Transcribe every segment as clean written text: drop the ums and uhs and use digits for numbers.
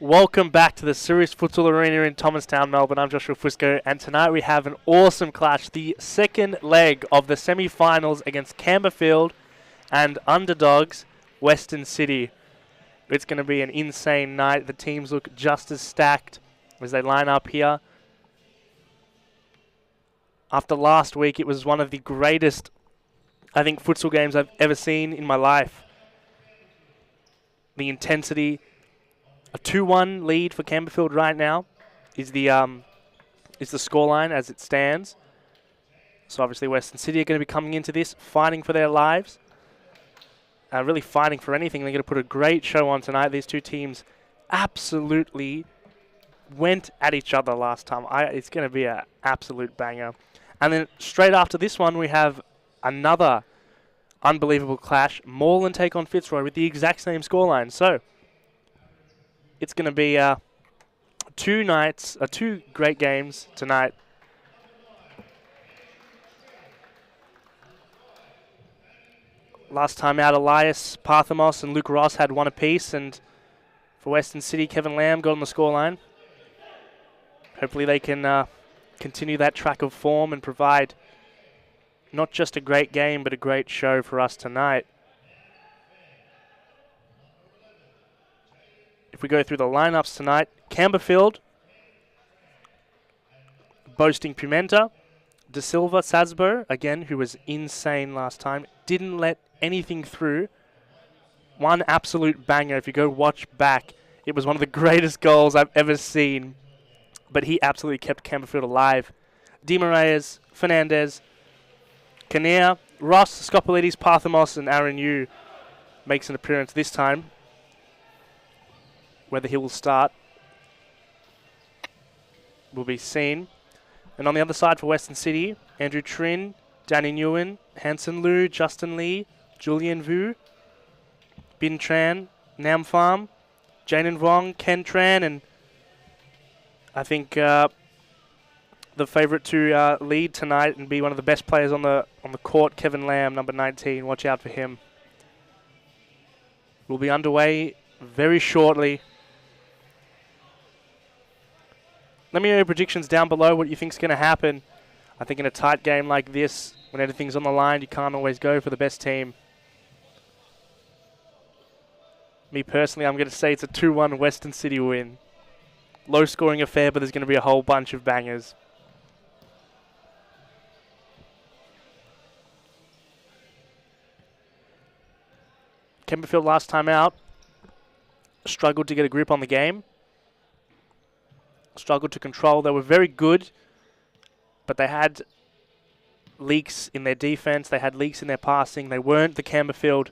Welcome back to the Serious Futsal Arena in Thomastown, Melbourne. I'm Joshua Fusco, and tonight we have an awesome clash. The second leg of the semi-finals against Campbellfield and underdogs Western City. It's going to be an insane night. The teams look just as stacked as they line up here. After last week, it was one of the greatest, I think, futsal games I've ever seen in my life. The intensity. A 2-1 lead for Campbellfield right now is the scoreline as it stands. So obviously Western City are going to be coming into this fighting for their lives. Really fighting for anything. They're going to put a great show on tonight. These two teams absolutely went at each other last time. It's going to be an absolute banger. And then straight after this one, we have another unbelievable clash. Moreland take on Fitzroy with the exact same scoreline. So it's going to be two great games tonight. Last time out, Elias Parthamos and Luke Ross had one apiece, and for Western City, Kevin Lamb got on the scoreline. Hopefully they can continue that track of form and provide not just a great game, but a great show for us tonight. If we go through the lineups tonight, Campbellfield, boasting Pimenta, De Silva, Sazbo, again, who was insane last time, didn't let anything through. One absolute banger. If you go watch back, it was one of the greatest goals I've ever seen, but he absolutely kept Campbellfield alive. Di Moraes, Fernandez, Kinnear, Ross, Scopolidis, Parthamos, and Aaron Yu makes an appearance this time. Whether he will start will be seen. And on the other side for Western City, Andrew Trin, Danny Nguyen, Hanson Liu, Justin Lee, Julian Vu, Bin Tran, Nam Pham, Jaden Vuong, Ken Tran, and I think the favourite to lead tonight and be one of the best players on the court, Kevin Lamb, number 19. Watch out for him. We'll be underway very shortly. Let me know your predictions down below, what you think is going to happen. I think in a tight game like this, when everything's on the line, you can't always go for the best team. Me personally, I'm going to say it's a 2-1 Western City win. Low-scoring affair, but there's going to be a whole bunch of bangers. Campbellfield last time out struggled to get a grip on the game. Struggled to control. They were very good, but they had leaks in their defense. They had leaks in their passing. They weren't the Campbellfield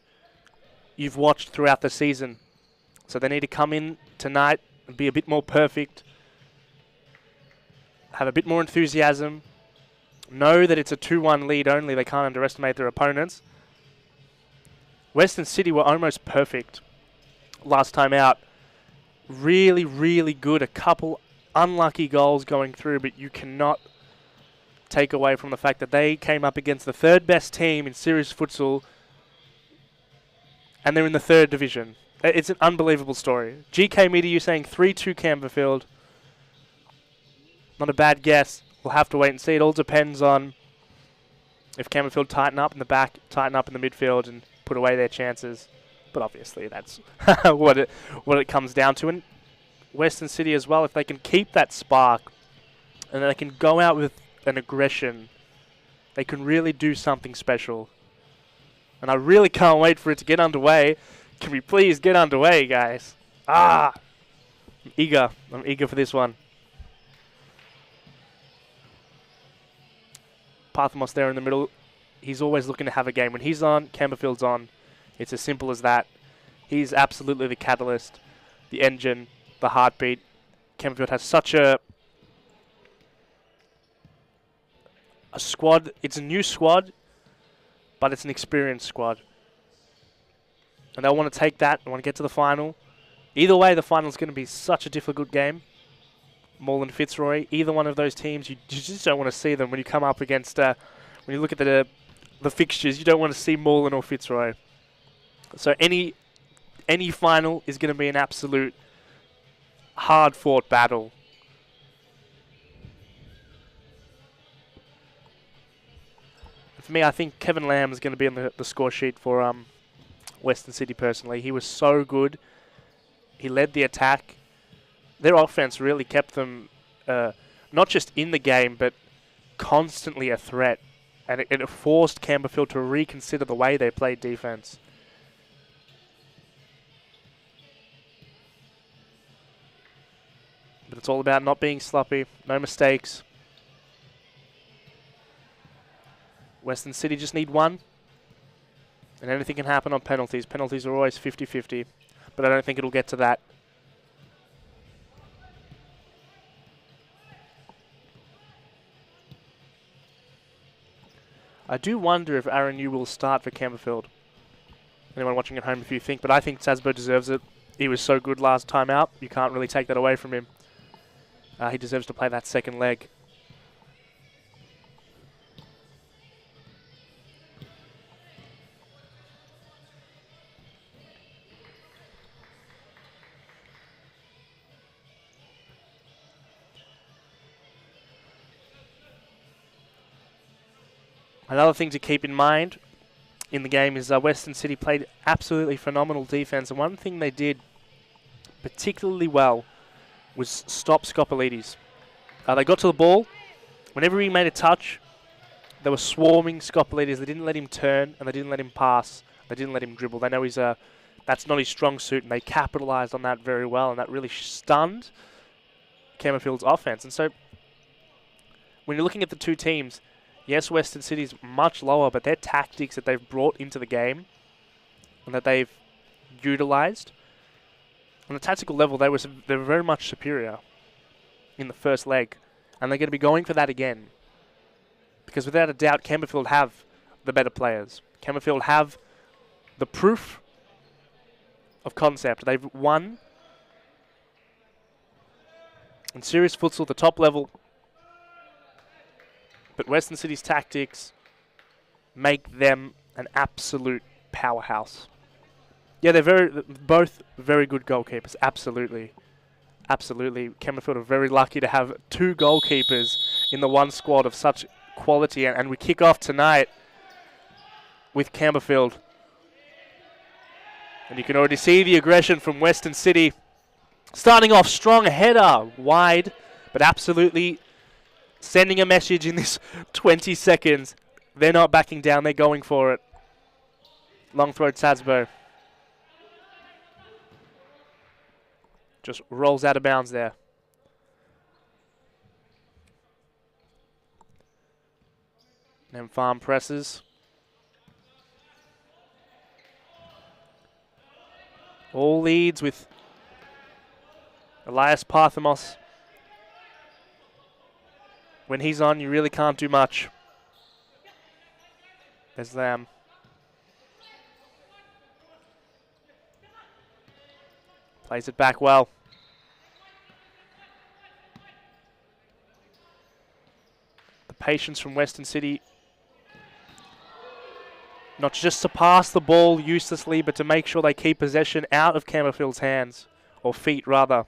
you've watched throughout the season. So they need to come in tonight and be a bit more perfect, have a bit more enthusiasm, know that it's a 2-1 lead only. They can't underestimate their opponents. Western City were almost perfect last time out. Really, really good. A couple unlucky goals going through, but you cannot take away from the fact that they came up against the third best team in serious futsal, and they're in the third division. It's an unbelievable story. GK Media, you saying 3-2 Campbellfield. Not a bad guess. We'll have to wait and see. It all depends on if Campbellfield tighten up in the back, tighten up in the midfield, and put away their chances. But obviously that's what it comes down to. And Western City as well, if they can keep that spark and they can go out with an aggression, they can really do something special. And I really can't wait for it to get underway. Can we please get underway, guys? I'm eager. I'm eager for this one. Parthamos there in the middle. He's always looking to have a game. When he's on, Campbellfield's on. It's as simple as that. He's absolutely the catalyst, the engine, the heartbeat. Campbellfield has such a squad. It's a new squad, but it's an experienced squad. And they'll want to take that and want to get to the final. Either way, the final is going to be such a difficult game. Moreland, Fitzroy, either one of those teams, you just don't want to see them when you come up against, when you look at the fixtures, you don't want to see Moreland or Fitzroy. So any final is going to be an absolute hard-fought battle. For me, I think Kevin Lamb is going to be on the score sheet for Western City personally. He was so good. He led the attack. Their offense really kept them not just in the game, but constantly a threat. And it forced Campbellfield to reconsider the way they played defense. But it's all about not being sloppy, no mistakes. Western City just need one. And anything can happen on penalties. Penalties are always 50-50. But I don't think it'll get to that. I do wonder if Aaron Yu will start for Campbellfield. Anyone watching at home if you think, but I think Sasbo deserves it. He was so good last time out. You can't really take that away from him. He deserves to play that second leg. Another thing to keep in mind in the game is Western City played absolutely phenomenal defense, and one thing they did particularly well was stop Scopelides. They got to the ball. Whenever he made a touch, they were swarming Scopelides. They didn't let him turn, and they didn't let him pass. They didn't let him dribble. They know that's not his strong suit, and they capitalized on that very well, and that really stunned Campbellfield's offense. And so when you're looking at the two teams, yes, Western City's much lower, but their tactics that they've brought into the game and that they've utilized, on a tactical level, they're very much superior in the first leg. And they're going to be going for that again. Because without a doubt, Campbellfield have the better players. Campbellfield have the proof of concept. They've won in serious futsal at the top level. But Western City's tactics make them an absolute powerhouse. Yeah, they're both very good goalkeepers. Absolutely. Absolutely. Campbellfield are very lucky to have two goalkeepers in the one squad of such quality. And we kick off tonight with Campbellfield. And you can already see the aggression from Western City. Starting off strong, header wide, but absolutely sending a message in this 20 seconds. They're not backing down. They're going for it. Long throw, Sasbo. Just rolls out of bounds there. And Farm presses. All leads with Elias Parthamos. When he's on, you really can't do much. There's Lamb. Plays it back well. The patience from Western City. Not just to pass the ball uselessly, but to make sure they keep possession out of Campbellfield's hands, or feet rather,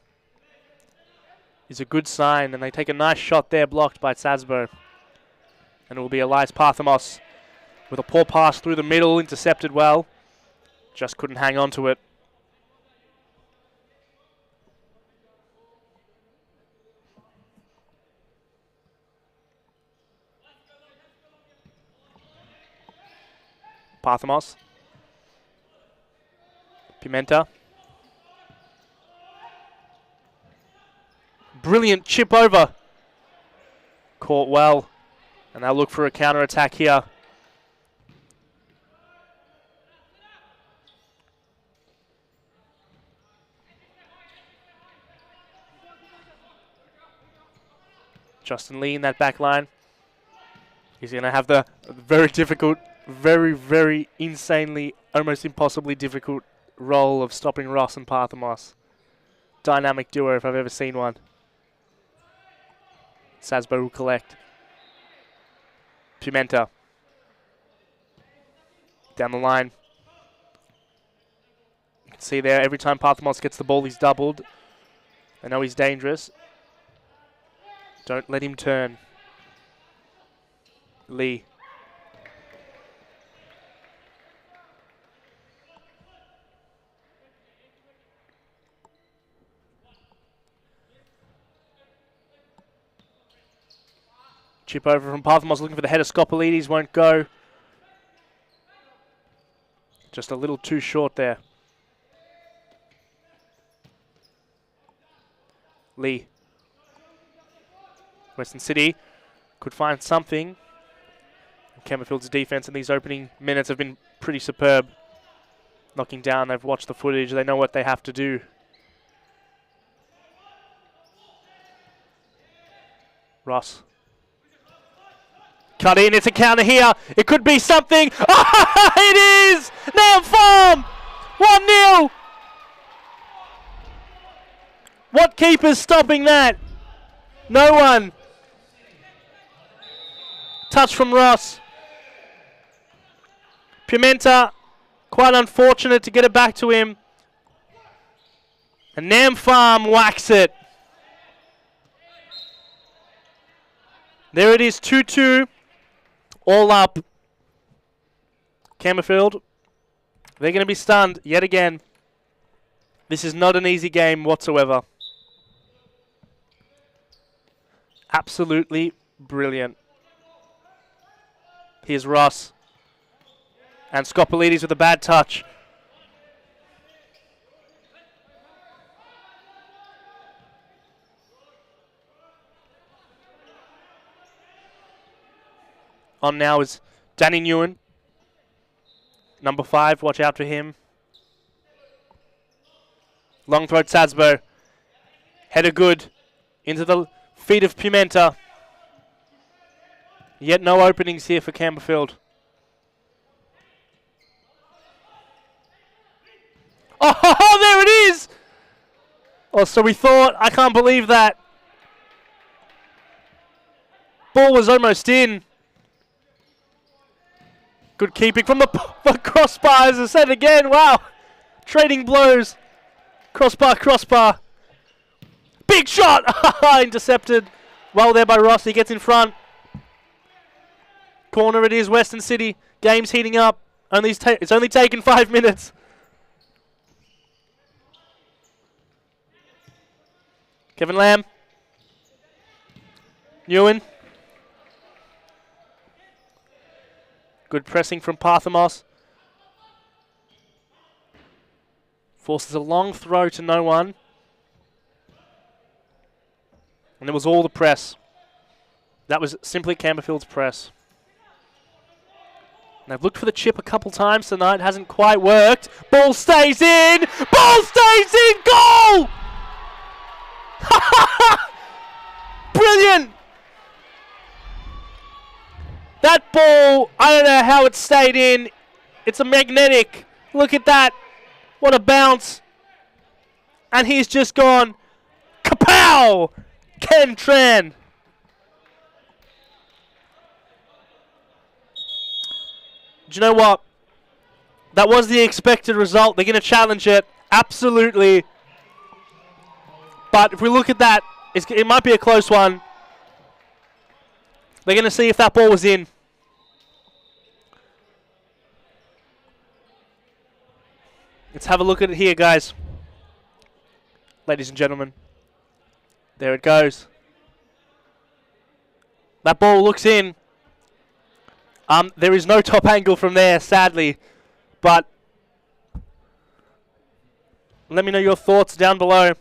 is a good sign. And they take a nice shot there, blocked by Sasbo. And it will be Elias Parthamos with a poor pass through the middle, intercepted well. Just couldn't hang on to it. Parthamos. Pimenta. Brilliant chip over. Caught well. And they'll look for a counter-attack here. Justin Lee in that back line. He's going to have the very difficult, very insanely, almost impossibly difficult role of stopping Ross and Parthamos. Dynamic duo if I've ever seen one. Sasbo will collect. Pimenta. Down the line. You can see there, every time Parthamos gets the ball, he's doubled. I know he's dangerous. Don't let him turn. Lee. Chip over from Parthamos, looking for the header. Scopelides won't go. Just a little too short there. Lee. Western City could find something. Campbellfield's defense in these opening minutes have been pretty superb. Knocking down, they've watched the footage, they know what they have to do. Ross. Cut in, it's a counter here. It could be something. Oh, it is! Now Farm! 1-0! What keeper's stopping that? No one. Touch from Ross. Pimenta, quite unfortunate to get it back to him. And Nam Farm whacks it. There it is, 2-2. All up. Campbellfield, they're going to be stunned yet again. This is not an easy game whatsoever. Absolutely brilliant. Here's Ross. And Scopelides with a bad touch. On now is Danny Nguyen. Number 5, watch out for him. Long throw, Sazbo. Header good. Into the feet of Pimenta. Yet no openings here for Campbellfield. Oh, there it is! Oh, so we thought. I can't believe that. Ball was almost in. Good keeping from the crossbar, as I said again. Wow. Trading blows. Crossbar, crossbar. Big shot! Intercepted. Well there by Ross. He gets in front. Corner it is, Western City. Game's heating up. It's only taken 5 minutes. Kevin Lamb. Nguyen. Good pressing from Parthamos. Forces a long throw to no one. And it was all the press. That was simply Campbellfield's press. And they've looked for the chip a couple times tonight. Hasn't quite worked. Ball stays in. Ball stays in. Goal! Brilliant! That ball, I don't know how it stayed in. It's a magnetic. Look at that. What a bounce. And he's just gone. Kapow! Ken Tran. Do you know what? That was the expected result. They're going to challenge it. Absolutely. But if we look at that, it might be a close one. They're going to see if that ball was in. Let's have a look at it here, guys. Ladies and gentlemen. There it goes. That ball looks in. There is no top angle from there, sadly. But let me know your thoughts down below.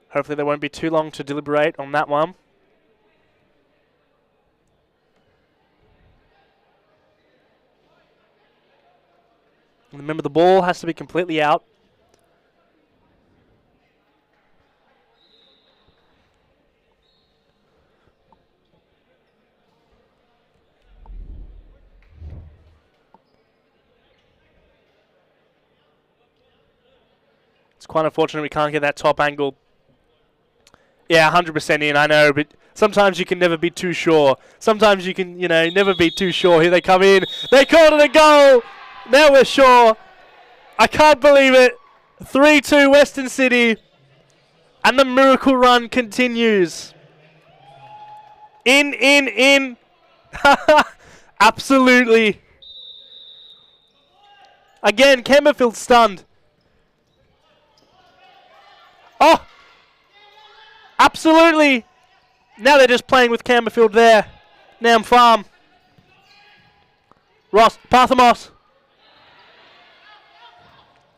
Hopefully there won't be too long to deliberate on that one. And remember, the ball has to be completely out. It's quite unfortunate we can't get that top angle. Yeah, 100% in, I know, but sometimes you can never be too sure. Sometimes you can, never be too sure. Here they come in. They called it a goal. Now we're sure. I can't believe it. 3-2 Western City. And the miracle run continues. In. Absolutely. Again, Campbellfield stunned. Oh! Absolutely. Now they're just playing with Campbellfield there. Nam Farm. Ross, Parthamos.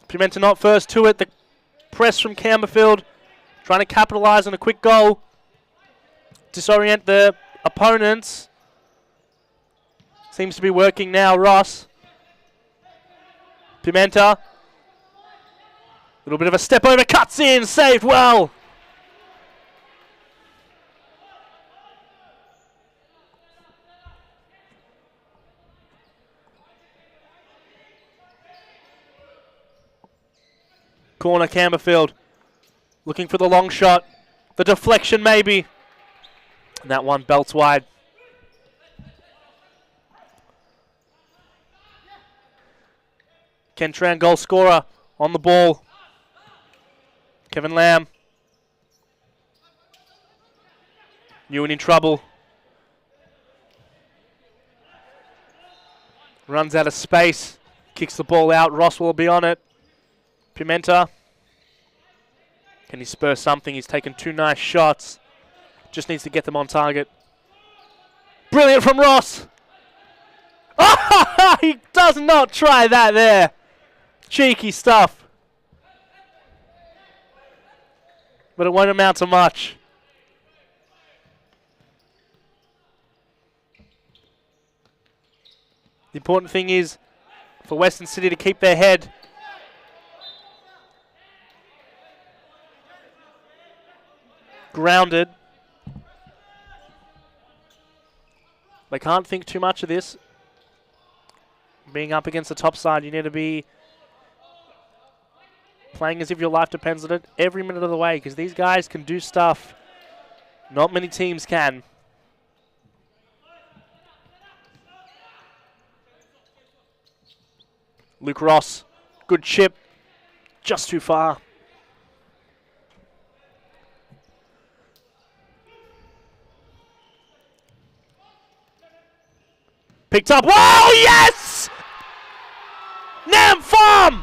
Pimenta not first to it. The press from Campbellfield. Trying to capitalise on a quick goal. Disorient the opponents. Seems to be working now, Ross. Pimenta. Little bit of a step over, cuts in, saved well. Corner, Campbellfield. Looking for the long shot. The deflection maybe. And that one belts wide. Ken Tran, goal scorer, on the ball. Kevin Lamb. Ewan in trouble. Runs out of space. Kicks the ball out. Ross will be on it. Pimenta. Can he spur something? He's taken 2 nice shots. Just needs to get them on target. Brilliant from Ross. Oh, he does not try that there. Cheeky stuff. But it won't amount to much. The important thing is for Western City to keep their head. Grounded. They can't think too much of this. Being up against the top side, you need to be playing as if your life depends on it every minute of the way, because these guys can do stuff not many teams can. Luke Ross, good chip, just too far. Picked up. Whoa, yes! Nam Farm!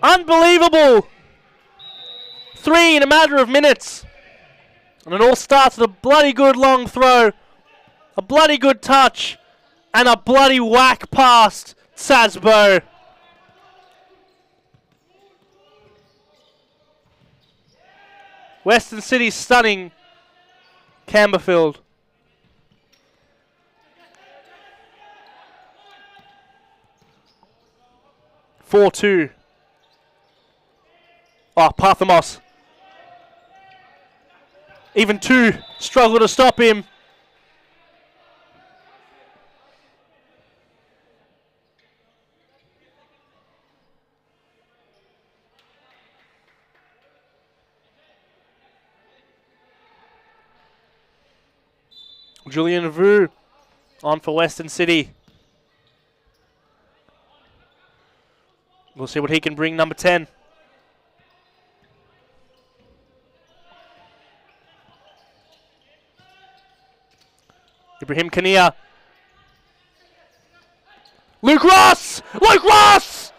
Unbelievable! 3 in a matter of minutes. And it all starts with a bloody good long throw, a bloody good touch, and a bloody whack past Sasbo. Western City stunning Campbellfield. (4-2). Oh, Parthamos. Even 2 struggle to stop him. Julian Vu on for Western City. We'll see what he can bring, number 10. Ibrahim Kania. Luke Ross! Luke Ross!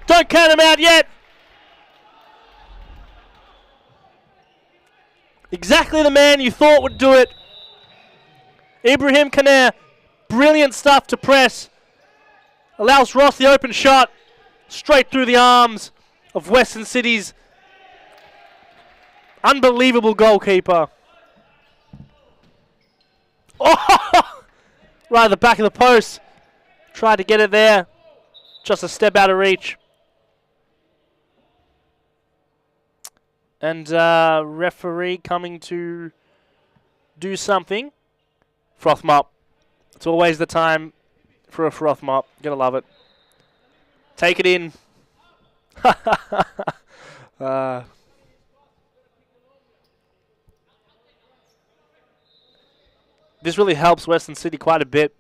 Don't count him out yet. Exactly the man you thought would do it. Ibrahim Kania. Brilliant stuff to press. Allows Ross the open shot. Straight through the arms of Western City's unbelievable goalkeeper. Oh! Right at the back of the post. Tried to get it there. Just a step out of reach. And referee coming to do something. Froth mop. It's always the time for a froth mop. Gotta love it. Take it in. This really helps Western City quite a bit.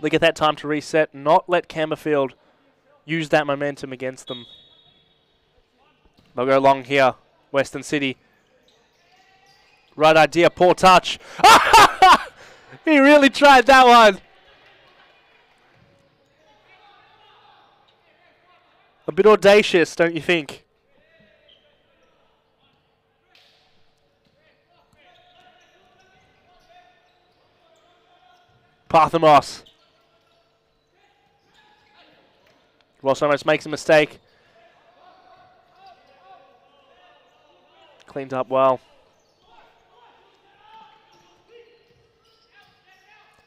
They get that time to reset, not let Campbellfield use that momentum against them. They'll go long here. Western City. Right idea, poor touch. He really tried that one. A bit audacious, don't you think? Parthamos. Ross almost makes a mistake. Cleaned up well.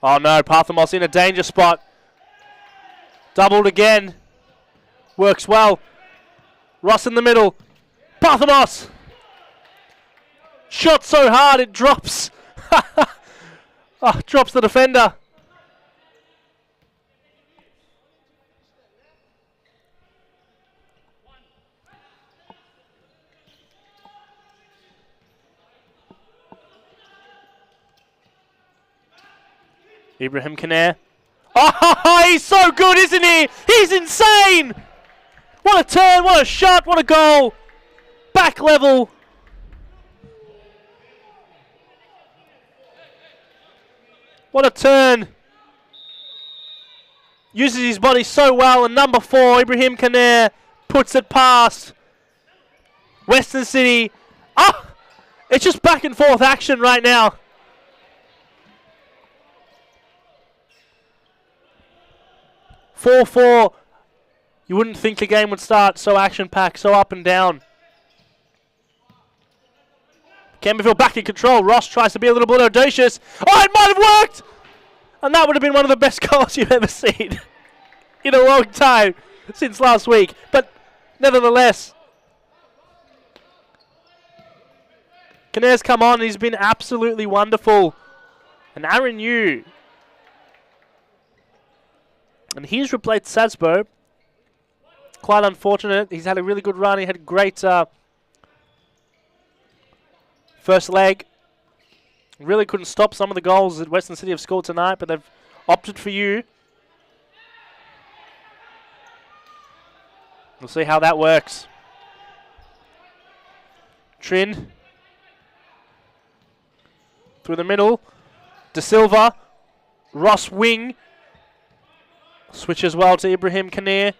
Oh no, Parthamos in a danger spot. Doubled again. Works well. Ross in the middle. Parthamos! Shot so hard it drops. Oh, drops the defender. Ibrahim Kanair. Oh, he's so good, isn't he? He's insane! What a turn, what a shot, what a goal. Back level. What a turn. Uses his body so well, and number 4, Ibrahim Kanair, puts it past. Western City. Oh, it's just back and forth action right now. (4-4). You wouldn't think the game would start so action-packed, so up and down. Campbellfield back in control. Ross tries to be a little bit audacious. Oh, it might have worked! And that would have been one of the best goals you've ever seen in a long time since last week. But nevertheless, Kanair's come on and he's been absolutely wonderful. And Aaron Yu. And he's replaced Sasbo. Quite unfortunate. He's had a really good run. He had a great first leg. Really couldn't stop some of the goals that Western City have scored tonight, but they've opted for you. We'll see how that works. Trin. Through the middle. De Silva. Ross wing. Switches well to Ibrahim Kanair.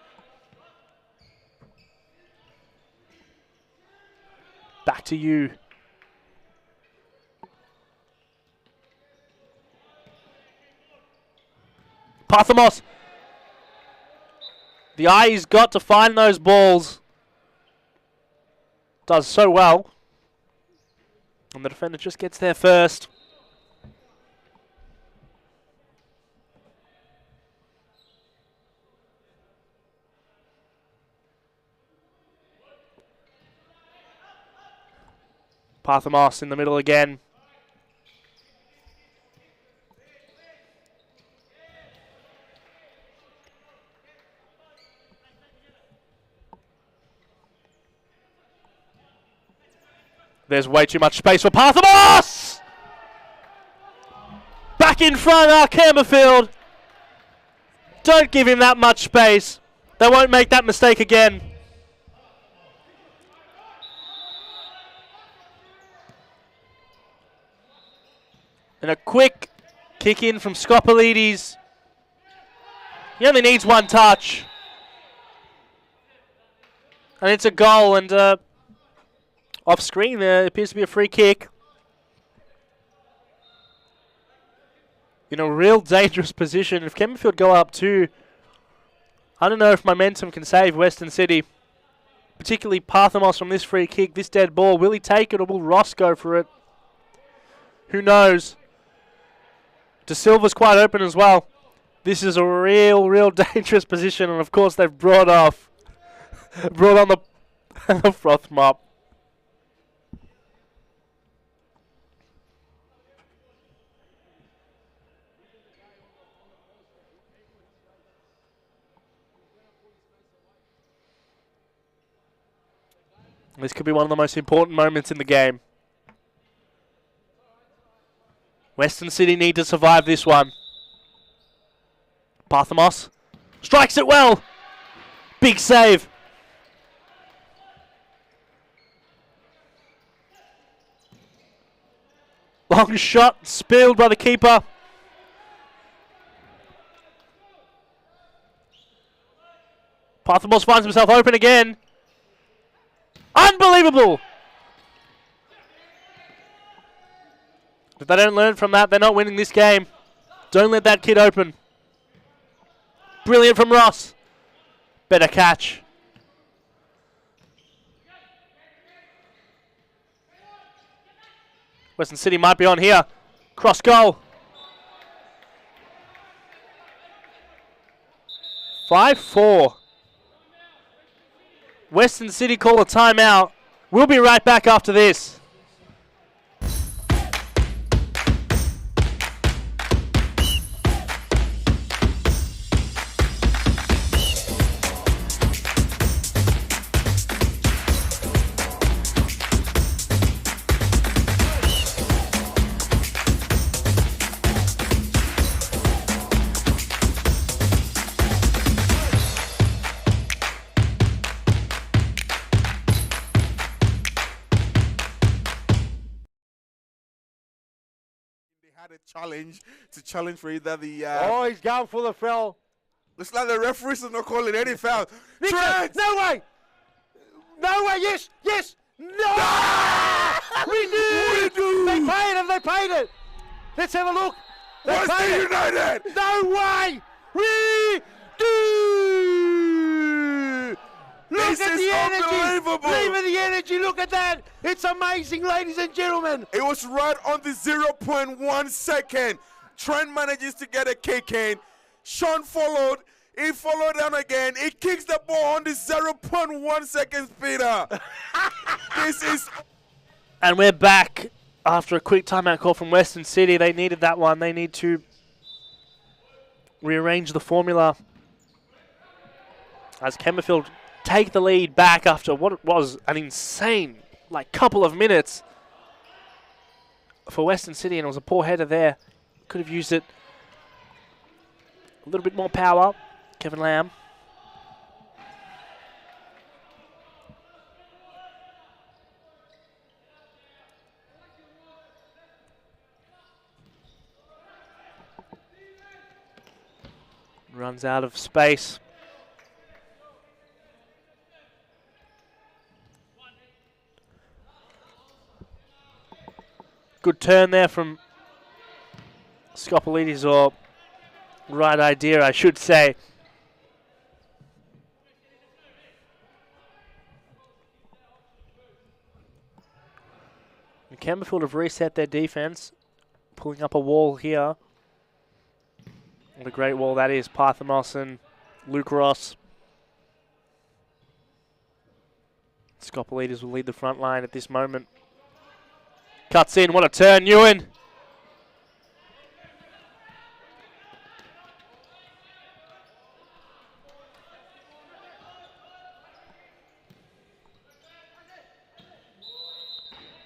Back to you. Parthamos. The eye he's got to find those balls. Does so well. And the defender just gets there first. Parthamos in the middle again. There's way too much space for Parthamos! Back in front, Campbellfield. Don't give him that much space. They won't make that mistake again. And a quick kick in from Skopolides. He only needs one touch. And it's a goal, and off screen there appears to be a free kick. In a real dangerous position. If Campbellfield go up too, I don't know if momentum can save Western City. Particularly Parthamos from this free kick, this dead ball. Will he take it or will Ross go for it? Who knows? De Silva's quite open as well. This is a real dangerous position, and of course they've brought on the froth mop. This could be one of the most important moments in the game. Western City need to survive this one. Parthamos strikes it well. Big save. Long shot spilled by the keeper. Parthamos finds himself open again. Unbelievable! If they don't learn from that, they're not winning this game. Don't let that kid open. Brilliant from Ross. Better catch. Western City might be on here. Cross goal. 5-4. Western City call a timeout. We'll be right back after this. To challenge for either the oh, he's going for the foul. looks like the referees are not calling any foul. Trent! No way! No way, yes! No! We do! They paid it! Let's have a look. Western United! No way! We do! Look at the energy! Unbelievable! Leave the energy, look at that! It's amazing, ladies and gentlemen! It was right on the 0.1 second. Trent manages to get a kick in. Sean followed. He followed down again. He kicks the ball on the 0.1 seconds, Peter. This is... And we're back after a quick timeout call from Western City. They needed that one. They need to rearrange the formula as Campbellfield take the lead back after what was an insane couple of minutes for Western City, and it was a poor header there. Could have used it a little bit more power. Kevin Lamb. Runs out of space. Good turn there from Scopolides, or right idea, I should say. And Campbellfield have reset their defense, pulling up a wall here. What a great wall that is. Parthamos and Luke Ross. Scopolides will lead the front line at this moment. Cuts in, what a turn, Ewan.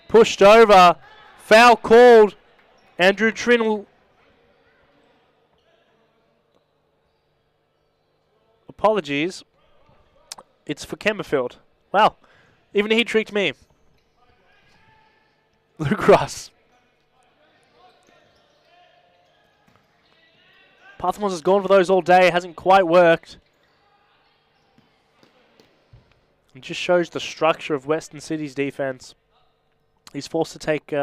Pushed over, foul called. Andrew Trin will... Apologies. It's for Campbellfield. Wow, even he tricked me. Luke Ross. Parthamos has gone for those all day. Hasn't quite worked. It just shows the structure of Western City's defense. He's forced to take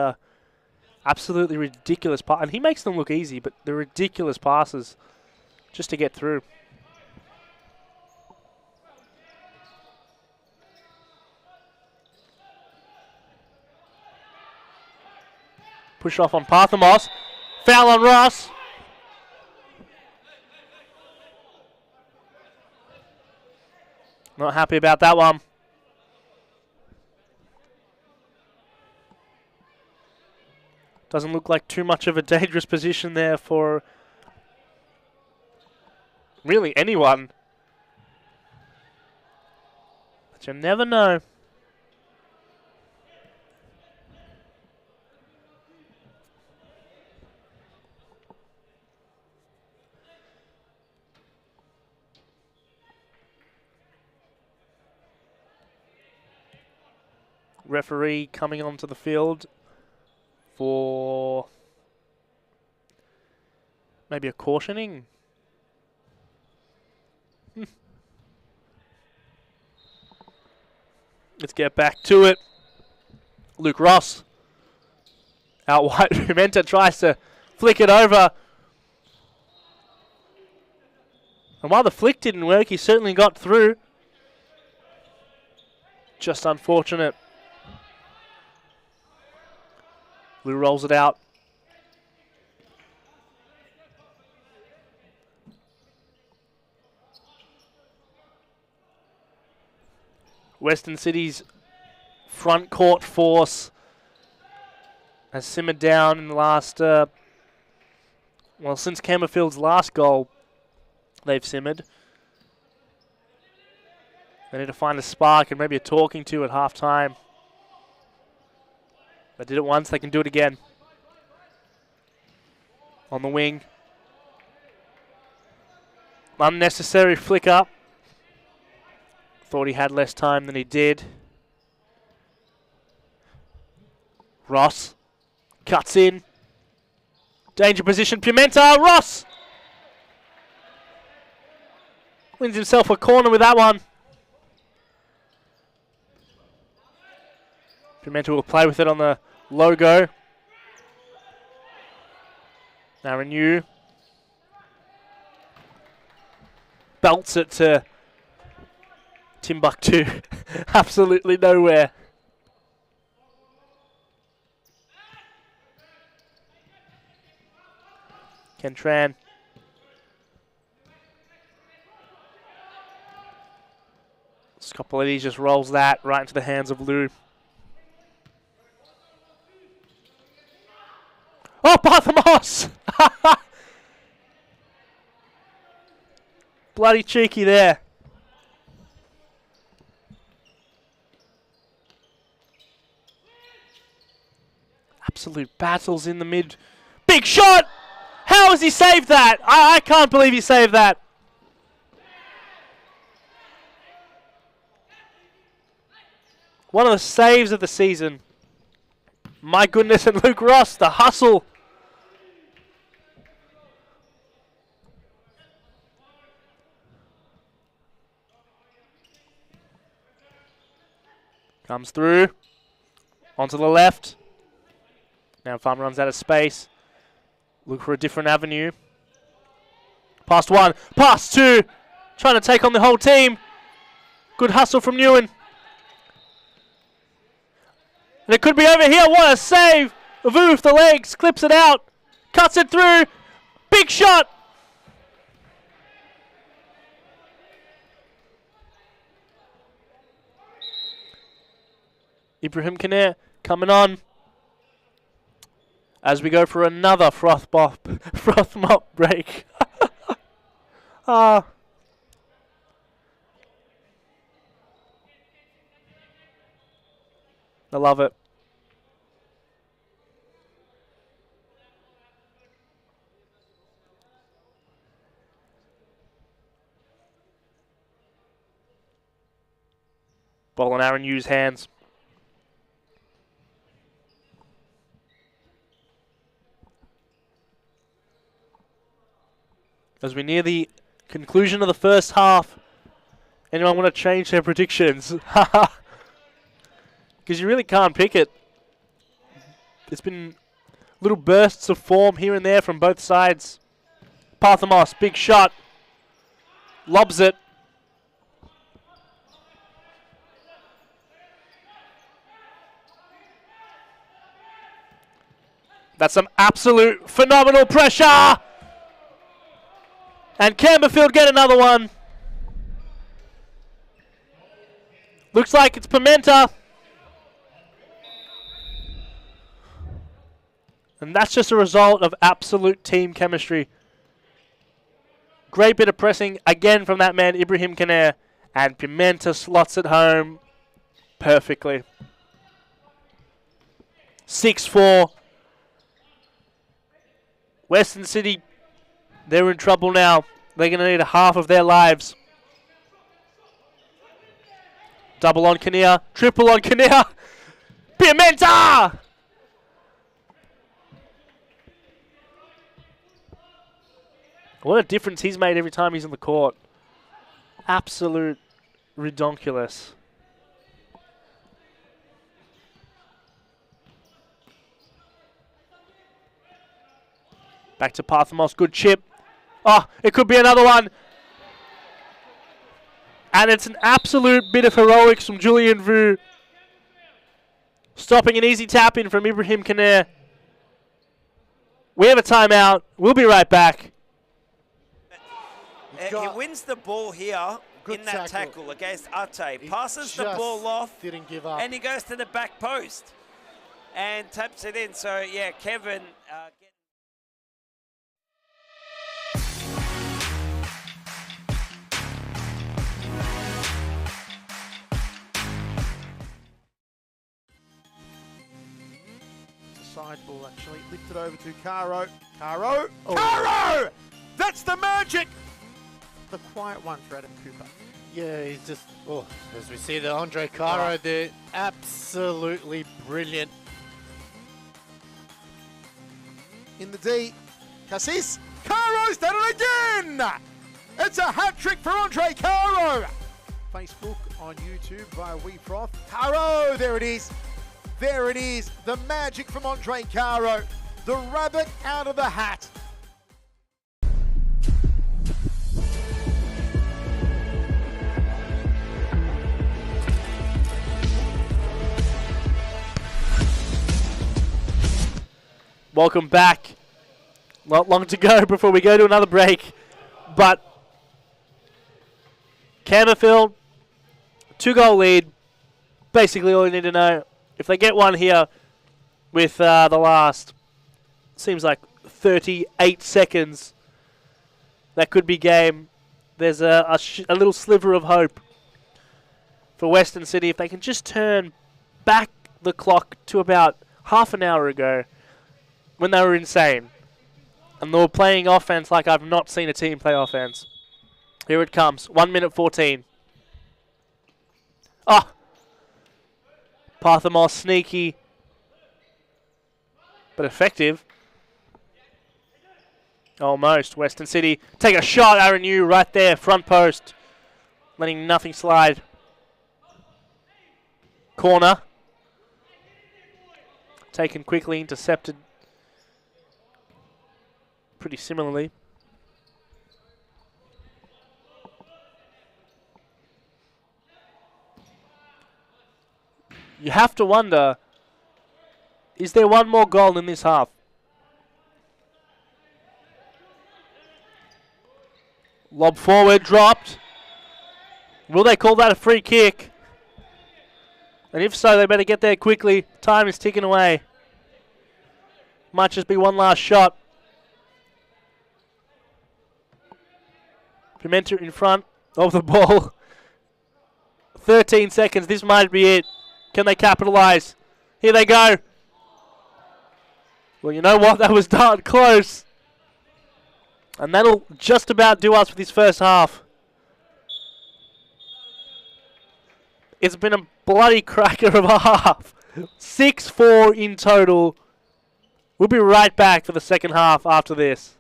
absolutely ridiculous passes. And he makes them look easy, but they're ridiculous passes just to get through. Push off on Parthamos. Foul on Ross. Not happy about that one. Doesn't look like too much of a dangerous position there for really anyone. But you never know. Referee coming onto the field for maybe a cautioning. Let's get back to it. Luke Ross. Out wide. Pimenta tries to flick it over. And while the flick didn't work, he certainly got through. Just unfortunate. Lou rolls it out. Western City's front court force has simmered down in the last, since Campbellfield's last goal, they've simmered. They need to find a spark and maybe a talking to at half-time. They did it once, they can do it again. On the wing. Unnecessary flick up. Thought he had less time than he did. Ross cuts in. Danger position, Pimenta, Ross! Wins himself a corner with that one. Pimenta will play with it on the logo. Now Renew. Belts it to Timbuktu. Absolutely nowhere. Kentran. Scopolides just rolls that right into the hands of Lou. Oh, Barthamos! Bloody cheeky there. Absolute battles in the mid. Big shot! How has he saved that? I can't believe he saved that. One of the saves of the season. My goodness, and Luke Ross, the hustle. Comes through. Onto the left. Now Farm runs out of space. Look for a different avenue. Past one. Past two. Trying to take on the whole team. Good hustle from Newen. And it could be over here. What a save. Avu with the legs. Clips it out. Cuts it through. Big shot. Ibrahim Kanair coming on. As we go for another froth mop break. I love it. Ball in Aaron Yu's hands. As we near the conclusion of the first half, anyone want to change their predictions? Because you really can't pick it. There's been little bursts of form here and there from both sides. Parthamos, big shot. Lobs it. That's some absolute phenomenal pressure. And Campbellfield get another one. Looks like it's Pimenta. And that's just a result of absolute team chemistry. Great bit of pressing again from that man, Ibrahim Kanair. And Pimenta slots it home perfectly. 6-4. Western City, they're in trouble now. They're going to need a half of their lives. Double on Kinnear. Triple on Kinnear. Pimenta! What a difference he's made every time he's in the court. Absolute redonkulous. Back to Parthamos, good chip. Oh, it could be another one. And it's an absolute bit of heroics from Julian Vu. Stopping an easy tap in from Ibrahim Kaner. We have a timeout. We'll be right back. He wins the ball here in that tackle against Ate. Passes the ball off. Didn't give up. And he goes to the back post and taps it in. So, yeah, Kevin... Side ball actually lifted over to Caro. Caro! Oh. Caro! That's the magic! The quiet one for Adam Cooper. Yeah, he's just, as we see the Andre Caro there, absolutely brilliant. In the D, Cassis. Caro's done it again! It's a hat trick for Andre Caro! Facebook, on YouTube via WeFroth. Caro, there it is. There it is, the magic from Andre Caro. The rabbit out of the hat. Welcome back. Not long to go before we go to another break. But Campbellfield, 2-goal lead. Basically all you need to know. If they get one here with the last, seems like 38 seconds, that could be game. There's a little sliver of hope for Western City if they can just turn back the clock to about half an hour ago when they were insane. And they were playing offense like I've not seen a team play offense. Here it comes, 1 minute 14. Oh! Parthamos sneaky, but effective. Almost. Western City take a shot. Aaron Yu right there, front post, letting nothing slide. Corner. Taken quickly, intercepted pretty similarly. You have to wonder, is there one more goal in this half? Lob forward, dropped. Will they call that a free kick? And if so, they better get there quickly. Time is ticking away. Might just be one last shot. Pimenta in front of the ball. 13 seconds, this might be it. Can they capitalize? Here they go. Well, you know what? That was darn close. And that'll just about do us for this first half. It's been a bloody cracker of a half. 6-4 in total. We'll be right back for the second half after this.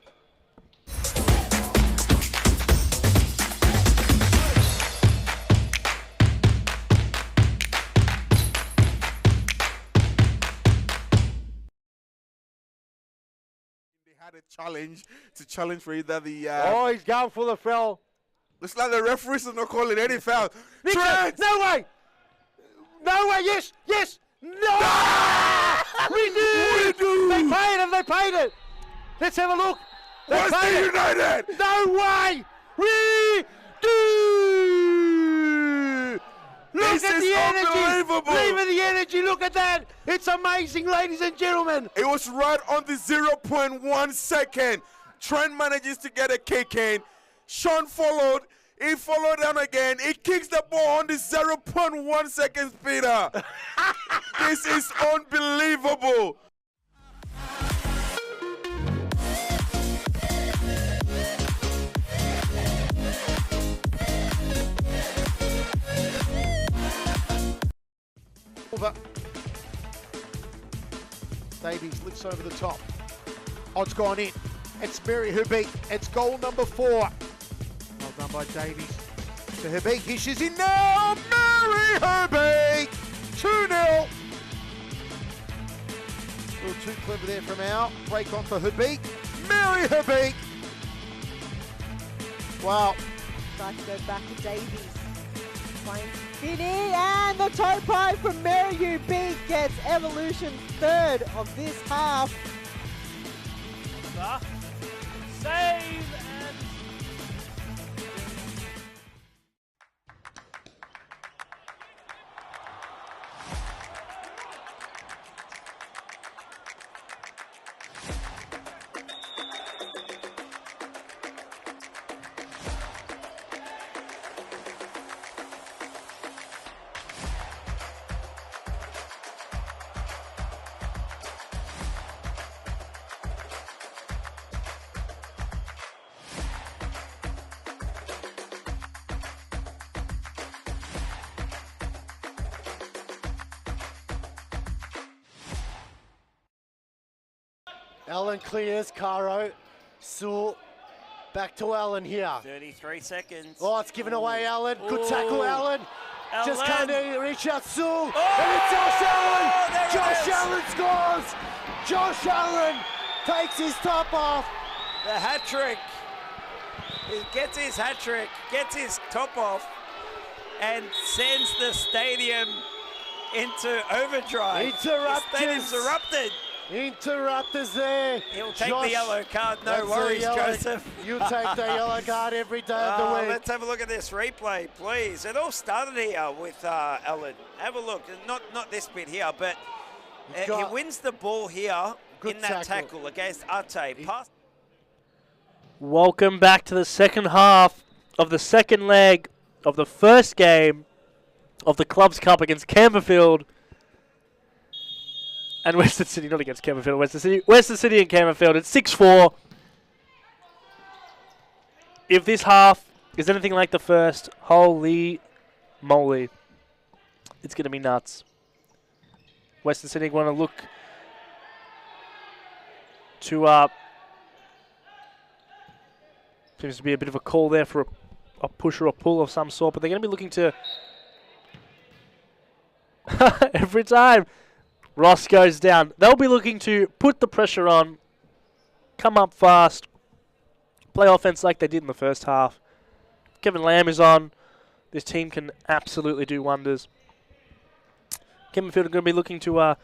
Had a challenge for either the. Oh, he's going for the foul. Looks like the referees are not calling any foul. Trent! No way! No way! Yes! Yes! No! We do! They paid it! They paid it! Let's have a look. They Western paid it. United! No way! We do! Look This at is the energy! unbelievable. Leave it the energy! Look at that! It's amazing, ladies and gentlemen! It was right on the 0.1 second. Trent manages to get a kick in. Sean followed. He followed down again. He kicks the ball on the 0.1 second speeder. This is unbelievable. Over. Davies lifts over the top. Odds gone in. It's Mary Hubeek. It's goal number 4. Well done by Davies. To Hubeek. Here she's in now. Mary Hubeek. 2-0. A little too clever there from Al. Break on for Hubeek. Mary Hubeek. Wow. Try to go back to Davies. Playing Finney, and the toe pie from Mary Hubeek gets Evolution's 3rd of this half. Save Allen clears, Caro. Sewell, back to Allen here. 33 seconds. Oh, it's given away, Allen. Good tackle, Allen. Just Allen. can't reach out, Sewell. Oh! And it's Josh Allen. There it Josh is. Allen scores. Josh Allen takes his top off. The hat trick. He gets his hat trick, gets his top off, and sends the stadium into overdrive. Interrupters. The stadium's erupted. Interrupters there. He'll take Josh, the yellow card, no that's worries, a yellow- Joseph. You take the yellow card every day of the week. Let's have a look at this replay, please. It all started here with Allen. Have a look. Not this bit here, but he got- wins the ball here Good in that tackle. tackle against Ate. Pass. Welcome back to the second half of the second leg of the first game of the Clubs Cup against Campbellfield and Western City, not against Campbellfield, Western City and Campbellfield. It's 6-4. If this half is anything like the first, holy moly, it's going to be nuts. Western City want to look to seems to be a bit of a call there for a push or a pull of some sort, but they're going to be looking to every time Ross goes down, they'll be looking to put the pressure on, come up fast, play offense like they did in the first half. Kevin Lamb is on. This team can absolutely do wonders. Campbellfield are going to be looking to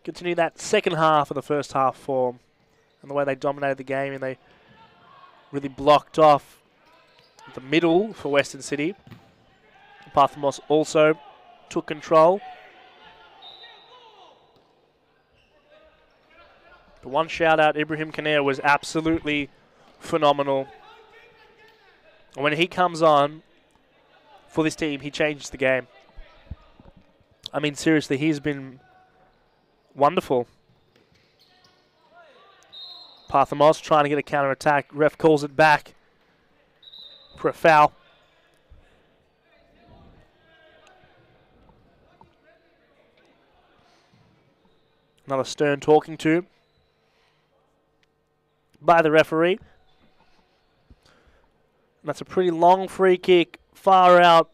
continue that second half of the first half form and the way they dominated the game, and they really blocked off the middle for Western City. Parthamos also took control. The one shout out, Ibrahim Kanea, was absolutely phenomenal. And when he comes on for this team, he changes the game. I mean, seriously, he's been wonderful. Parthamos trying to get a counter-attack. Ref calls it back for a foul. Another stern talking to by the referee. And that's a pretty long free kick, far out.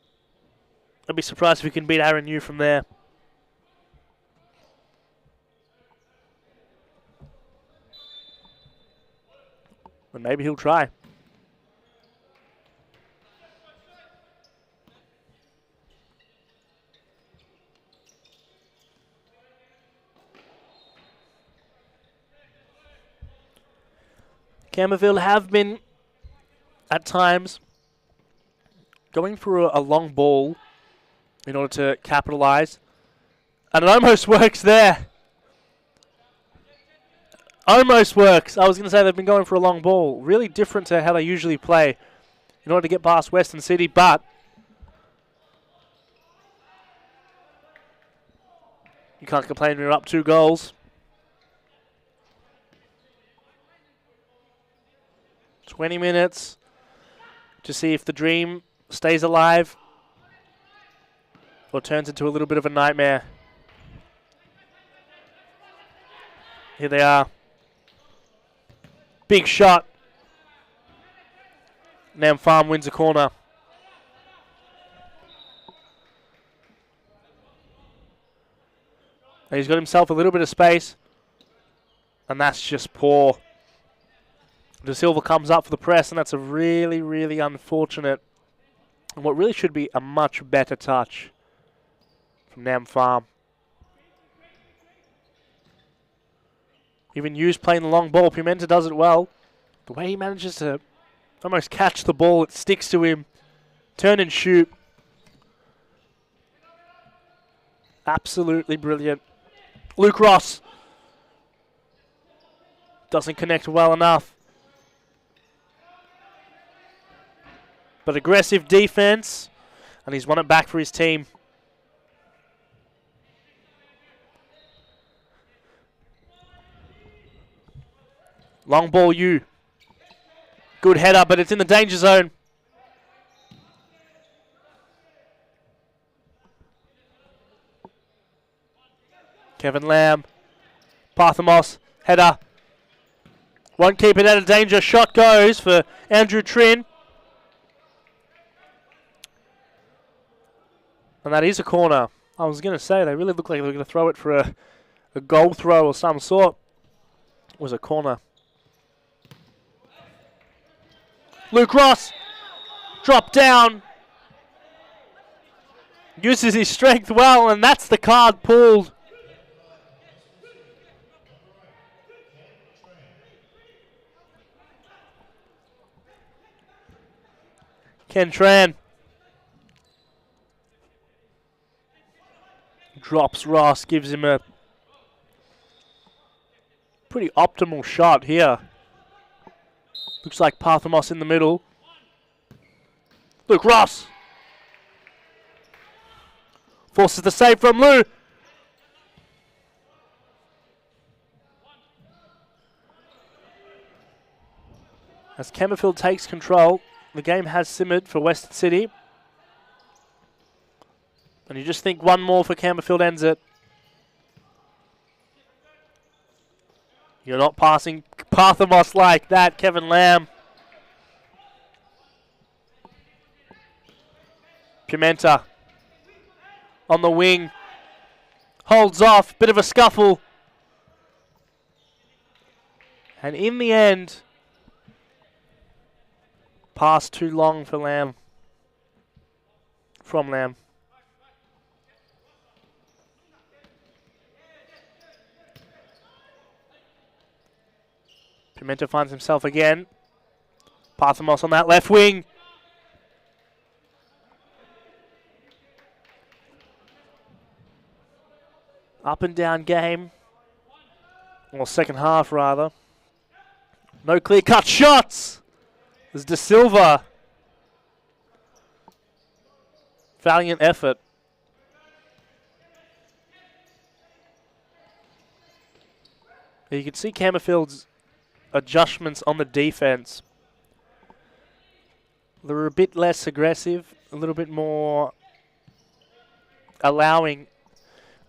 I'd be surprised if we can beat Aaron Yu from there. And maybe he'll try. Campbellfield have been, at times, going for a long ball in order to capitalise. And it almost works there. Almost works. I was going to say they've been going for a long ball. Really different to how they usually play in order to get past Western City, but you can't complain when you're up 2 goals. 20 minutes to see if the dream stays alive or turns into a little bit of a nightmare. Here they are. Big shot. Nam Farm wins a corner. And he's got himself a little bit of space. And that's just poor. De Silva comes up for the press, and that's a really, really unfortunate, and what really should be a much better touch from Nam Farm. Even Hughes playing the long ball. Pimenta does it well. The way he manages to almost catch the ball, it sticks to him. Turn and shoot. Absolutely brilliant. Luke Ross doesn't connect well enough. But aggressive defense, and he's won it back for his team. Long ball, you. Good header, but it's in the danger zone. Kevin Lamb. Parthamos. Header. Won't keep it out of danger. Shot goes for Andrew Trin. And that is a corner. I was going to say, they really look like they were going to throw it for a goal throw or some sort. It was a corner. Luke Ross. Drop down. Uses his strength well, and that's the card pulled. Ken Tran. Drops Ross, gives him a pretty optimal shot here. Looks like Parthamos in the middle. Luke Ross. Forces the save from Lou. As Campbellfield takes control, the game has simmered for Western City. And you just think one more for Campbellfield ends it. You're not passing Parthamos like that, Kevin Lamb. Pimenta on the wing. Holds off, bit of a scuffle. And in the end, pass too long for Lamb. From Lamb. Pimenta finds himself again. Parthamos on that left wing. Up and down game. Or second half, rather. No clear-cut shots. There's De Silva. Valiant effort. You can see Campbellfield's adjustments on the defense. They're a bit less aggressive, a little bit more allowing.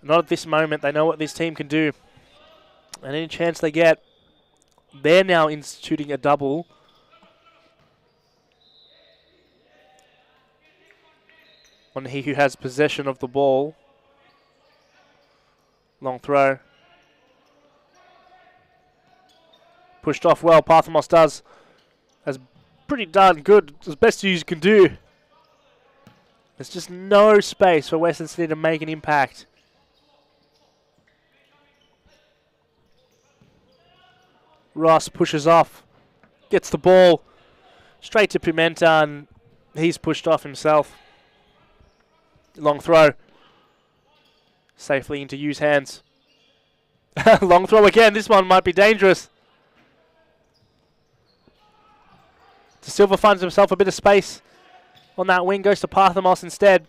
Not at this moment. They know what this team can do. And any chance they get, they're now instituting a double. On he who has possession of the ball. Long throw. Pushed off well, Parthamos does. That's pretty darn good, as best you can do. There's just no space for Western City to make an impact. Ross pushes off, gets the ball straight to Pimenta, and he's pushed off himself. Long throw. Safely into Hughes' hands. Long throw again, this one might be dangerous. De Silva finds himself a bit of space on that wing, goes to Parthamos instead.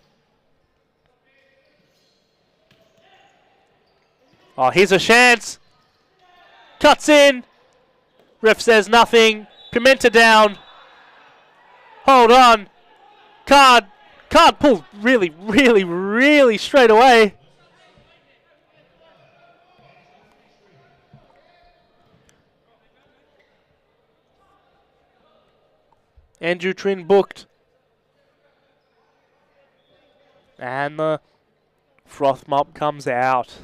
Oh, here's a chance. Cuts in. Ref says nothing. Pimenta down. Hold on. Card pulled really, really, really straight away. Andrew Trin booked. And the froth mop comes out.